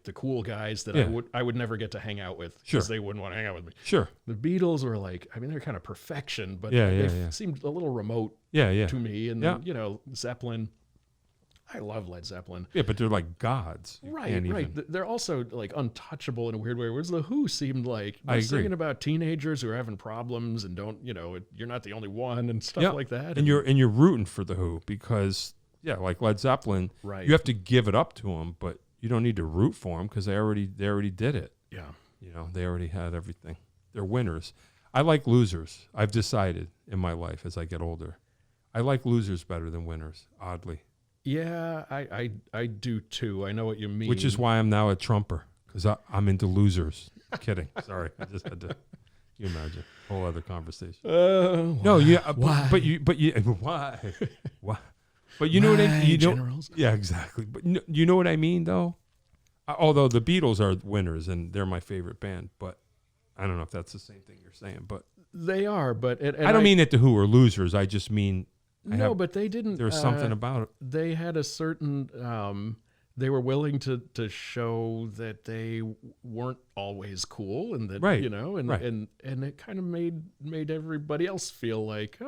the cool guys that I would never get to hang out with because they wouldn't want to hang out with me. Sure. The Beatles were like, I mean, they're kind of perfection, but they seemed a little remote to me. And then, Zeppelin. I love Led Zeppelin. Yeah, but they're like gods. Right. They're also like untouchable in a weird way. Whereas the Who seemed like I agree. Singing about teenagers who are having problems and don't, you're not the only one and stuff like that. And you're rooting for the Who because like Led Zeppelin, you have to give it up to them, but you don't need to root for them because they already did it. Yeah. They already had everything. They're winners. I like losers. I've decided in my life as I get older, I like losers better than winners. Oddly. Yeah, I do too. I know what you mean. Which is why I'm now a Trumper because I'm into losers. Kidding. Sorry, I just had to. Can you imagine? Whole other conversation. No, why? But why? Why? But you know what I mean? Generals? Yeah, exactly. But you know what I mean, though? Although the Beatles are winners and they're my favorite band, but I don't know if that's the same thing you're saying. But they are, but... And I don't mean that the Who are losers. I just mean... but they didn't... There's something about it. They had a certain... they were willing to show that they weren't always cool and that, and it kind of made everybody else feel like,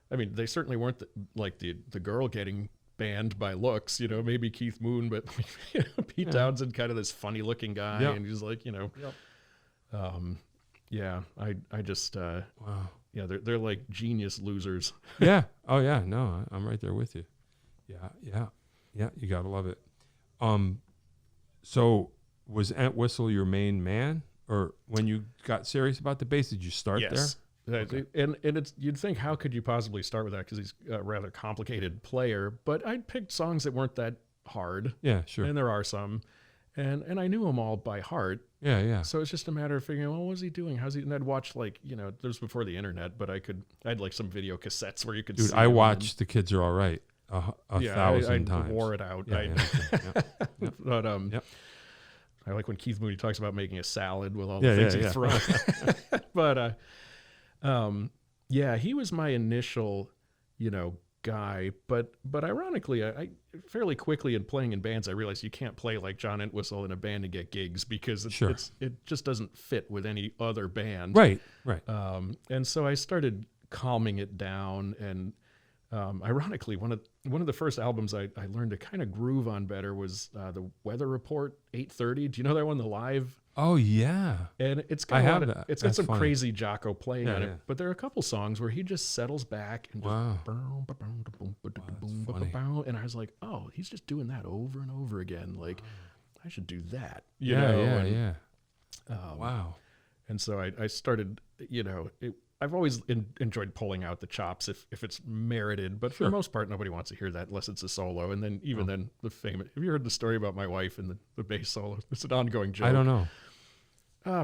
I mean, they certainly weren't the girl getting banned by looks, maybe Keith Moon, but Pete Townsend, kind of this funny looking guy. And he's like, I just, wow. Yeah, they're like genius losers. Yeah. Oh yeah. No, I'm right there with you. Yeah. You gotta love it. So was Entwistle your main man, or when you got serious about the bass, did you start there? Okay. And it's, you'd think, how could you possibly start with that? Because he's a rather complicated player. But I picked songs that weren't that hard. Yeah, sure. And there are some, and I knew them all by heart. Yeah. So it's just a matter of figuring, well, what was he doing? How's he? And I'd watch this was before the internet, but I had like some video cassettes where you could. Dude, see I watched The Kids Are All Right a thousand times. I wore it out. But I like when Keith Mooney talks about making a salad with all the things he throws. But he was my initial, guy. But ironically, I fairly quickly in playing in bands, I realized you can't play like John Entwistle in a band and get gigs because it just doesn't fit with any other band. Right. And so I started calming it down. And ironically, one of the first albums I learned to kind of groove on better was the Weather Report 830. Do you know that one, the live? Oh yeah, and it's got it's got some crazy Jocko playing on it, but there are a couple songs where he just settles back and and I was like, oh, he's just doing that over and over again. Like, I should do that. Yeah. Wow. And so I started, I've always enjoyed pulling out the chops if it's merited, but for the most part, nobody wants to hear that unless it's a solo. And then then the famous. Have you heard the story about my wife and the bass solo? It's an ongoing joke. I don't know.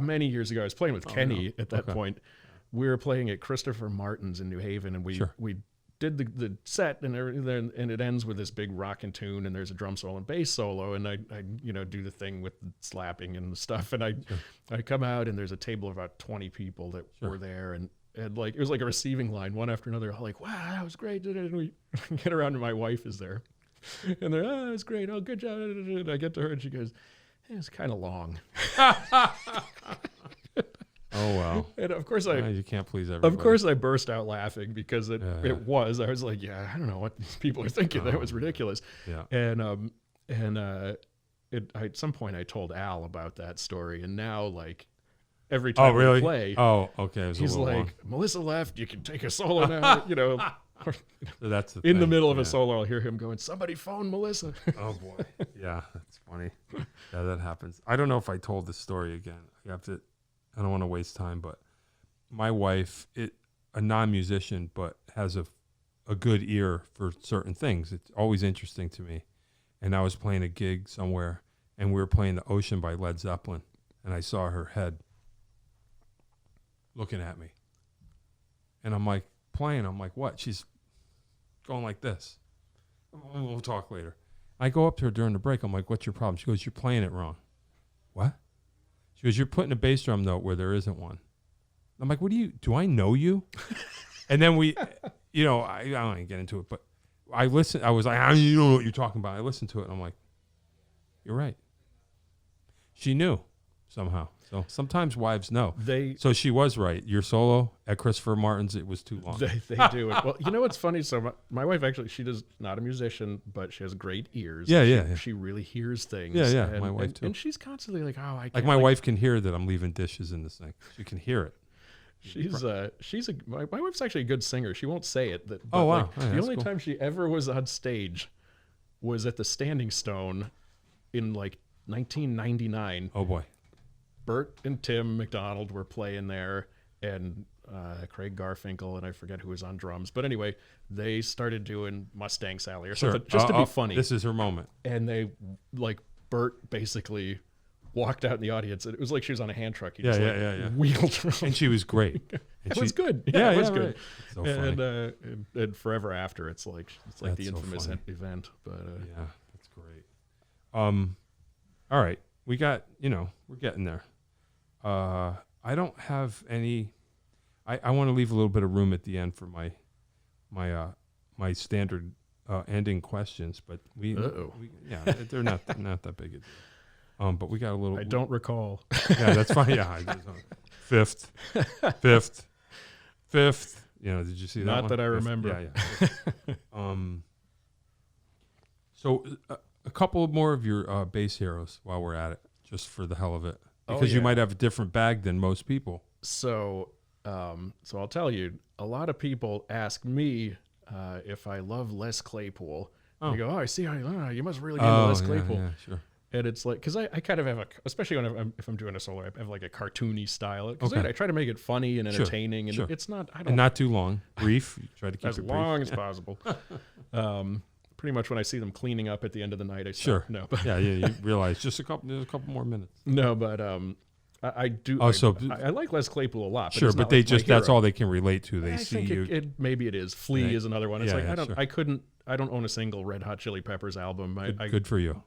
Many years ago, I was playing with Kenny at that point. We were playing at Christopher Martin's in New Haven, and we did the set and everything, and it ends with this big rockin' tune, and there's a drum solo and bass solo, and I do the thing with the slapping and the stuff, and I come out, and there's a table of about 20 people that were there, and like it was like a receiving line, one after another, all like, wow, that was great, and we get around, and my wife is there, and they're, oh, that's great, oh, good job, and I get to her, and she goes, it's kind of long. Oh wow! And of course you can't please everybody. Of course I burst out laughing because it was. I was like, yeah, I don't know what these people are thinking. That was ridiculous. Yeah. And at some point I told Al about that story, and now like every time we play, okay, he's like, long. Melissa left. You can take a solo now. So that's in the middle of a solo. I'll hear him going, somebody phone Melissa. Oh boy, yeah, that's funny. Yeah, that happens. I don't know if I told this story again. I don't want to waste time, but my wife, a non-musician, but has a good ear for certain things. It's always interesting to me. And I was playing a gig somewhere, and we were playing The Ocean by Led Zeppelin, and I saw her head looking at me. And I'm like, playing, I'm like, what? She's going like this. We'll talk later. I go up to her during the break. I'm like, what's your problem? She goes, you're playing it wrong. What? She goes, you're putting a bass drum note where there isn't one. I'm like, do I know you? And then I don't want to get into it, but I listened. I was like, you don't know what you're talking about. I listened to it, and I'm like, you're right. She knew somehow. So sometimes wives know. So she was right. Your solo at Christopher Martin's, it was too long. They do it. Well, you know what's funny? So my wife actually, she does not a musician, but she has great ears. Yeah. She really hears things. Yeah. My wife too. And she's constantly like, oh, I can't. Like my wife can hear that I'm leaving dishes in the sink. She can hear it. My wife's actually a good singer. She won't say it. But oh wow! The only time she ever was on stage was at the Standing Stone in like 1999. Oh boy! Bert and Tim McDonald were playing there, and Craig Garfinkel, and I forget who was on drums. But anyway, they started doing Mustang Sally or something just to be funny. This is her moment. And Bert basically walked out in the audience, and it was like she was on a hand truck. He just wheeled her. And she was great. It was good. It was good. Right. So funny. And forever after, it's like the infamous event. But yeah, that's great. All right, we got we're getting there. I don't have any. I want to leave a little bit of room at the end for my standard ending questions, but they're not that big a deal. But we got a little. I don't recall. Yeah, that's fine. Yeah, fifth. Did you see that? Not one? that I remember. Yeah. So a couple more of your bass heroes while we're at it, just for the hell of it, because you might have a different bag than most people. So I'll tell you, a lot of people ask me if I love Les Claypool. They go, I see how you must really be into Les Claypool. Yeah, sure. And it's like, because I kind of have especially if I'm doing a solo, I have like a cartoony style. Because I try to make it funny and entertaining, and it's not. And not too long, brief. You try to keep as it long brief. as possible. Pretty much when I see them cleaning up at the end of the night, I stop. Sure. No, but you realize there's a couple more minutes. No, but I do. I like Les Claypool a lot. But sure, but they just that's all they can relate to. They I see think you. Maybe it is. Flea is another one. It's sure. I don't own a single Red Hot Chili Peppers album. Good for you.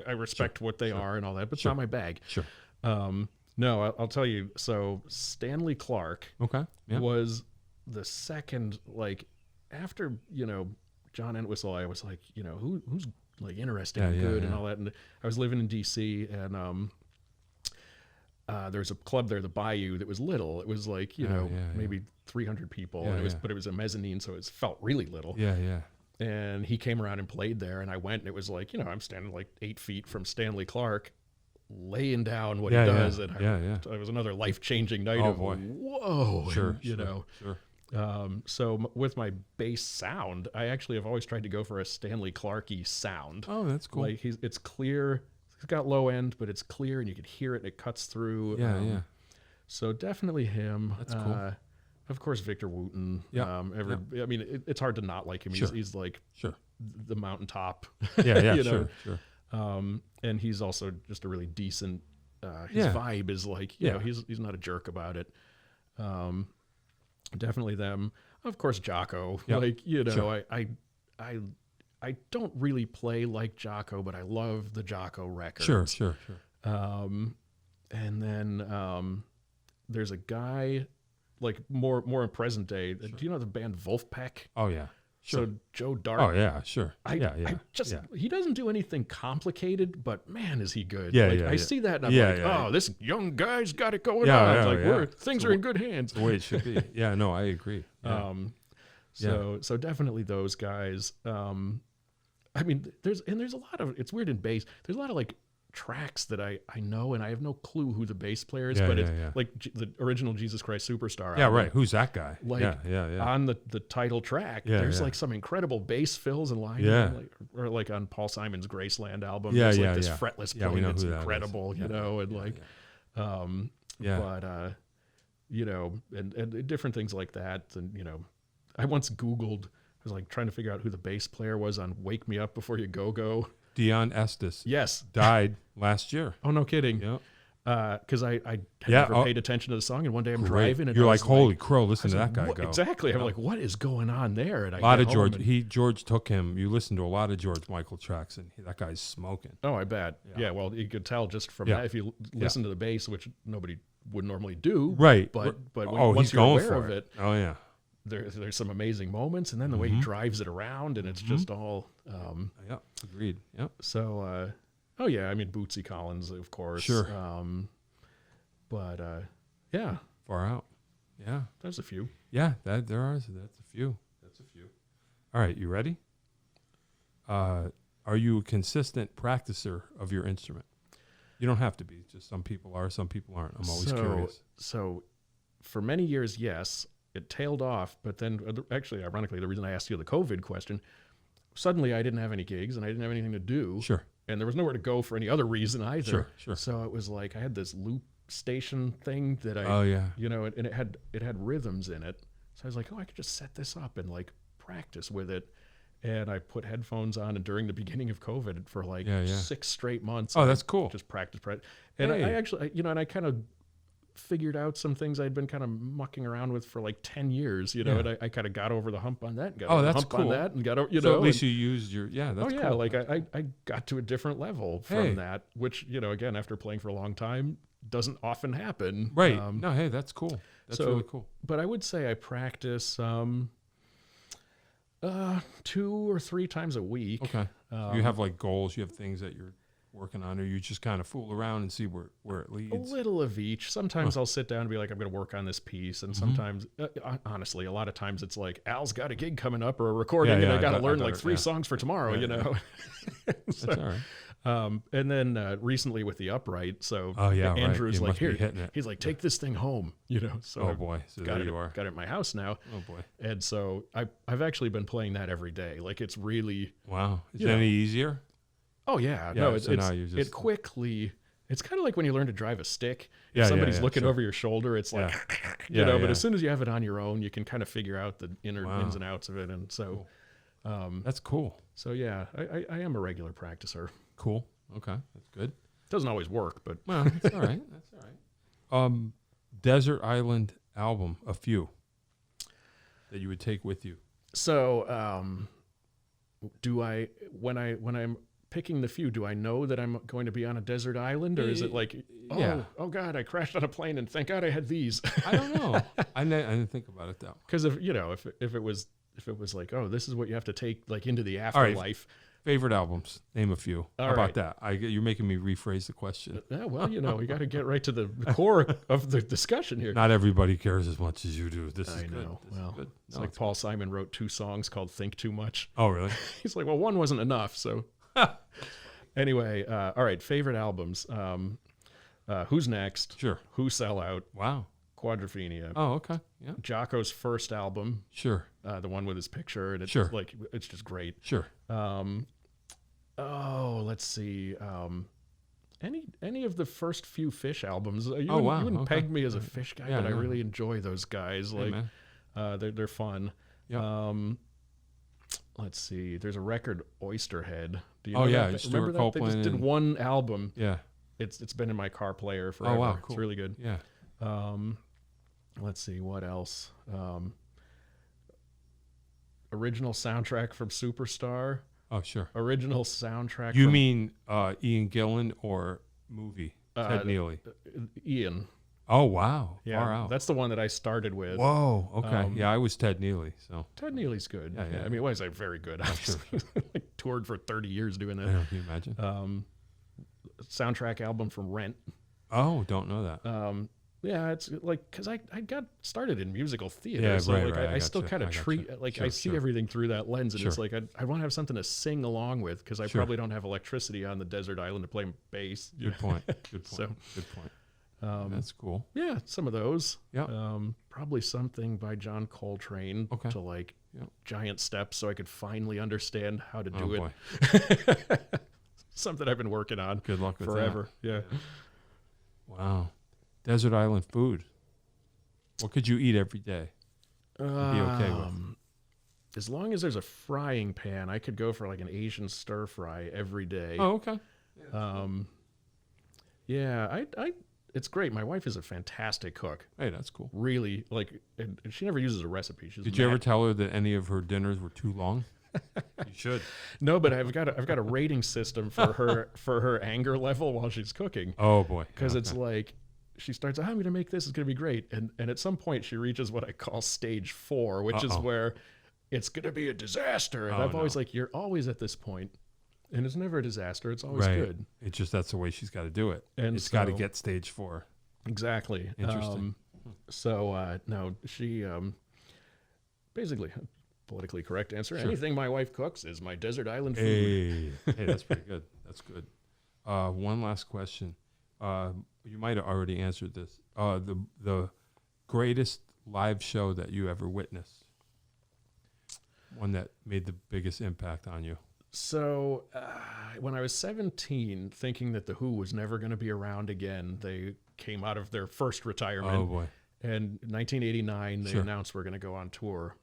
I respect what they are and all that, but it's not my bag. Sure. No, I'll tell you. So Stanley Clarke was the second, after, John Entwistle, I was like, who's interesting and good and all that. And I was living in DC, and there was a club there, the Bayou, that was little. It was maybe 300 people. But it was a mezzanine, so it felt really little. Yeah. And he came around and played there, and I went, and it was like, I'm standing 8 feet from Stanley Clarke, laying down what he does. And it was another life-changing night of, boy. Whoa. Sure. So with my bass sound, I actually have always tried to go for a Stanley Clarke-y sound. Oh, that's cool. It's clear. It's got low end, but it's clear, and you can hear it, and it cuts through. Yeah. So definitely him. That's cool. Of course, Victor Wooten. Yeah. I mean, it's hard to not like him. Sure. He's like Sure. the mountaintop. Yeah. you Sure. know? Sure. And he's also just a really decent. His vibe is like, you know, he's not a jerk about it. Definitely them. Of course, Jocko. Yep. Like, you know, Sure. I don't really play like Jocko, but I love the Jocko records. Sure. And then there's a guy like more in present day. Do you know the band Wolfpack? Oh yeah. Sure. So Joe Dart. Oh yeah. Sure. He doesn't do anything complicated, but man, is he good. Yeah, like, yeah, I yeah. see that and I'm Yeah, like, yeah, oh, yeah. this young guy's got it going Yeah, on. yeah, Like yeah. things are in good hands. The way it should be. Yeah. No, I agree. Yeah. So definitely those guys. I mean, there's a lot of, it's weird in bass. There's a lot of like tracks that I know, and I have no clue who the bass player is, but it's like the original Jesus Christ Superstar. Yeah. album. Right. Who's that guy? Like yeah. on the title track, there's like some incredible bass fills and lines. Yeah. Or like on Paul Simon's Graceland album. Yeah, there's like yeah, this yeah. fretless Yeah, we playing know that's who that is. incredible, you know, and like, but you know, and different things like that. And you know, I once Googled. I was like trying to figure out who the bass player was on "Wake Me Up Before You Go Go." Dion Estes. Yes, Died last year. Oh, no kidding. Yep. Because I had never paid attention to the song, and one day I'm driving, and you're I like, was holy crow! Listen to like, that guy what? go. Exactly. I'm like, what is going on there? And A lot of George. George took him. You listen to a lot of George Michael tracks, and that guy's smoking. Oh, I bet. Yeah. Well, you could tell just from that if you listen to the bass, which nobody would normally do. Right. But he's once you're going aware for of it, oh yeah. There's some amazing moments, and then the way he drives it around, and it's just all. Yeah. Agreed. Yep. So, oh yeah, I mean Bootsy Collins, of course. Sure. But yeah, Far Out. Yeah. there's a few. Yeah. That's a few. All right. You ready? Are you a consistent practicer of your instrument? You don't have to be. Just some people are. Some people aren't. I'm always curious. So, for many years, yes. It tailed off, but then actually, ironically, the reason I asked you the COVID question, suddenly I didn't have any gigs and I didn't have anything to do. Sure. And there was nowhere to go for any other reason either. Sure. So it was like I had this loop station thing that you know, and it had rhythms in it. So I was like, oh, I could just set this up and like practice with it. And I put headphones on, and during the beginning of COVID for like 6 straight months. Oh, that's cool. Just practice. And I actually, you know, and I kind of figured out some things I'd been kind of mucking around with for like 10 years, you know, and I kind of got over the hump on that and got over the hump on that and got over, you know. So at least you used your, that's cool. Like I got to a different level from that, which, you know, again, after playing for a long time, doesn't often happen. Right. No, hey, that's cool. That's really cool. But I would say I practice 2 or 3 times a week. Okay. You have like goals, you have things that you're working on, or you just kind of fool around and see where it leads? A little of each. Sometimes I'll sit down and be like, I'm going to work on this piece. And sometimes, honestly, a lot of times it's like, Al's got a gig coming up or a recording, and I got to learn like 3 songs for tomorrow, you know? That's all right. And then recently with the upright, so right. Andrew's like, here, hitting it. He's like, take this thing home, you know? So oh boy, so got there it, you are. got it at my house now. Oh boy. And so I've actually been playing that every day. Like it's really, wow. Is it any easier? Oh yeah, Yeah, no, so now you're just- it quickly. It's kind of like when you learn to drive a stick. If somebody's looking over your shoulder, it's like, you know. But as soon as you have it on your own, you can kind of figure out the ins and outs of it. And so, that's cool. So yeah, I am a regular practicer. Cool. Okay, that's good. Doesn't always work, but well, that's all right. That's all right. Desert Island album, a few that you would take with you. So, do I when I'm picking the few, do I know that I'm going to be on a desert island, or is it like, oh God, I crashed on a plane and thank God I had these? I don't know. I didn't think about it though. Because if it was like, oh, this is what you have to take like into the afterlife. Favorite albums, name a few. How about that? You're making me rephrase the question. Yeah, well, you know, we got to get right to the core of the discussion here. Not everybody cares as much as you do. This is I know. Good. Well, good. It's like Paul Simon wrote 2 songs called "Think Too Much." Oh, really? He's like, well, one wasn't enough. So, anyway, all right. Favorite albums. Who's Next? Sure. Who Sell Out? Wow. Quadrophenia. Oh, okay. Yeah. Jocko's first album. Sure. The one with his picture, and it's like it's just great. Sure. Oh, let's see. Any of the first few Fish albums. You Oh, wow, wouldn't okay. peg me as a Fish guy, Yeah, but I no. really enjoy those guys. Hey, Like, man. they're fun. Yep. Let's see. There's a record, Oysterhead. Do you Oh, know yeah, that? Stuart Remember that? They just Copeland did and- one album. Yeah. It's been in my car player forever. Oh, wow, It's cool. really good. Yeah. Let's see what else. Original soundtrack from Superstar. Oh, sure. Original soundtrack. You from, mean Ian Gillan or movie? Ted Neely. Ian? Oh, wow. Yeah, Far out. that's the one that I started with. Whoa. Okay. Yeah, I was Ted Neely. So. Ted Neely's good. Yeah, yeah. I mean, was very good? Obviously, like toured for 30 years doing that. Yeah, can you imagine? Soundtrack album from Rent. Oh, don't know that. Yeah, it's like because I got started in musical theater, Yeah, so right, like right. I I still gotcha. kind I of gotcha. treat like Sure, I see sure. everything through that lens, and it's Sure. like I want to have something to sing along with because I Sure. probably don't have electricity on the desert island to play bass. Good point. Good point. So, Good point. That's cool. Yeah, some of those. Yep. Probably something by John Coltrane Okay. to like Yep. giant steps, so I could finally understand how to Oh, do boy. it. Something I've been working on Good luck with forever. Yeah. that. Wow. Desert island food. What could you eat every day? Be okay with? As long as there's a frying pan, I could go for like an Asian stir fry every day. Oh, okay. Yeah, it's great. My wife is a fantastic cook. Hey, that's cool. Really, like, and she never uses a recipe. She's Did you ever tell her that any of her dinners were too long? You should. No, but I've got a rating system for her anger level while she's cooking. Oh boy. Because Okay. it's like she starts, I'm going to make this. It's going to be great. And at some point she reaches what I call stage 4, which is where it's going to be a disaster. And Oh, I've always no. like, you're always at this point. And it's never a disaster. It's always right. good. It's just that's the way she's got to do it. And It's got to so- get stage 4. Exactly. Interesting. No, she basically, politically correct answer. Anything my wife cooks is my desert island food. Hey, that's pretty good. That's good. One last question. You might have already answered this. The greatest live show that you ever witnessed. One that made the biggest impact on you. So when I was 17, thinking that The Who was never going to be around again, they came out of their first retirement. Oh boy. And in 1989, they Sure. announced we're going to go on tour.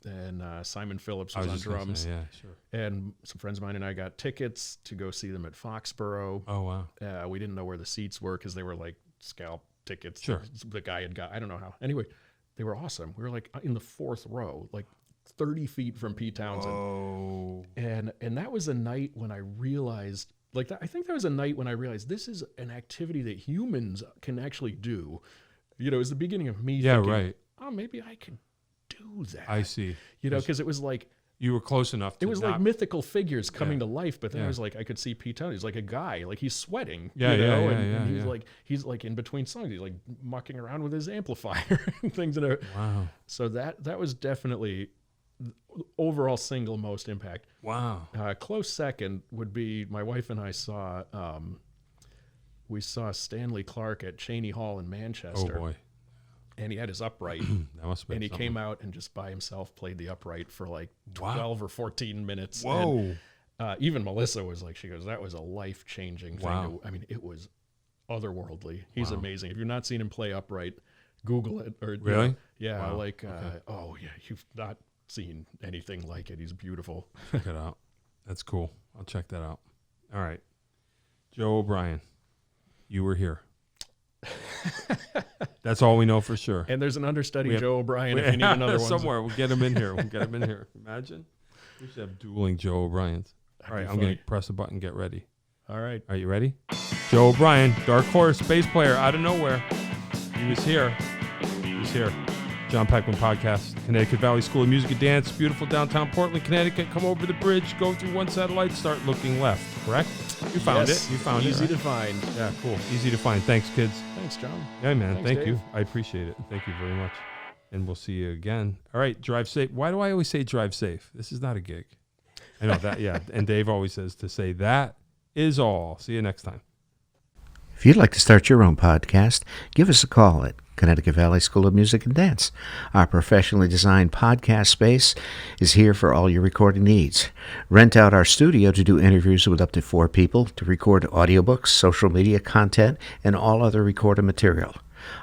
And Simon Phillips I was was on just gonna drums. say, yeah, sure. And some friends of mine and I got tickets to go see them at Foxborough. Oh wow. We didn't know where the seats were because they were like scalp tickets. Sure. The guy had got, I don't know how. Anyway, they were awesome. We were like in the 4th row, like 30 feet from Pete Townsend. Oh. And that was a night when I realized, like, I think that was a night when I realized this is an activity that humans can actually do. You know, it was the beginning of me Yeah, thinking, right. oh, maybe I could do that. I see. You know, because it was like, You were close enough to it was not, like mythical figures coming Yeah. to life, but then Yeah. I was like, I could see Pete Townsend. He's like a guy, like he's sweating. Yeah, you yeah, know? yeah, and, yeah, and yeah. he's like in between songs, he's like mucking around with his amplifier and things. Wow. So that was definitely the overall single most impact. Wow. Close second would be my wife and I saw Stanley Clark at Cheney Hall in Oh Manchester, boy. and he had his upright. That must have been And he something. came out and just by himself played the upright for like Wow. 12 or 14 minutes. Whoa. And, even Melissa was like, she goes, that was a life-changing thing. Wow. I mean, it was otherworldly. He's Wow. amazing. If you've not seen him play upright, Google it. Or Really? Yeah. Wow. Like, Okay. oh yeah, you've not seen anything like it. He's beautiful. Check it out. That's cool. I'll check that out. All right. Joe O'Brien, you were here. That's all we know for sure. And there's an understudy, We have- Joe O'Brien, if you need another one. Somewhere. We'll get him in here. Imagine. We should have dueling Joe O'Briens. All right, be I'm going funny. to press a button. Get ready. All right. Are you ready? Joe O'Brien, dark horse, bass player out of nowhere. He was here. John Peckman Podcast, Connecticut Valley School of Music and Dance, beautiful downtown Portland, Connecticut. Come over the bridge, go through one satellite, start looking left. Correct? You found Yes, it. You found easy it. to Right? find. Yeah, cool. Easy to find. Thanks, kids. Thanks, John. Yeah, man. Thanks, Thank you. Dave. I appreciate it. Thank you very much. And we'll see you again. All right, drive safe. Why do I always say drive safe? This is not a gig. I know that, yeah. And Dave always says to say that is all. See you next time. If you'd like to start your own podcast, give us a call at Connecticut Valley School of Music and Dance. Our professionally designed podcast space is here for all your recording needs. Rent out our studio to do interviews with up to 4 people, to record audiobooks, social media content, and all other recorded material.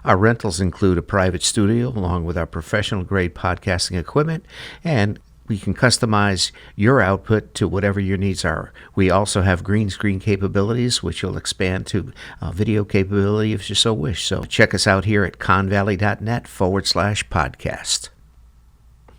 Our rentals include a private studio along with our professional-grade podcasting equipment, and we can customize your output to whatever your needs are. We also have green screen capabilities, which will expand to video capability if you so wish. So check us out here at convalley.net/podcast.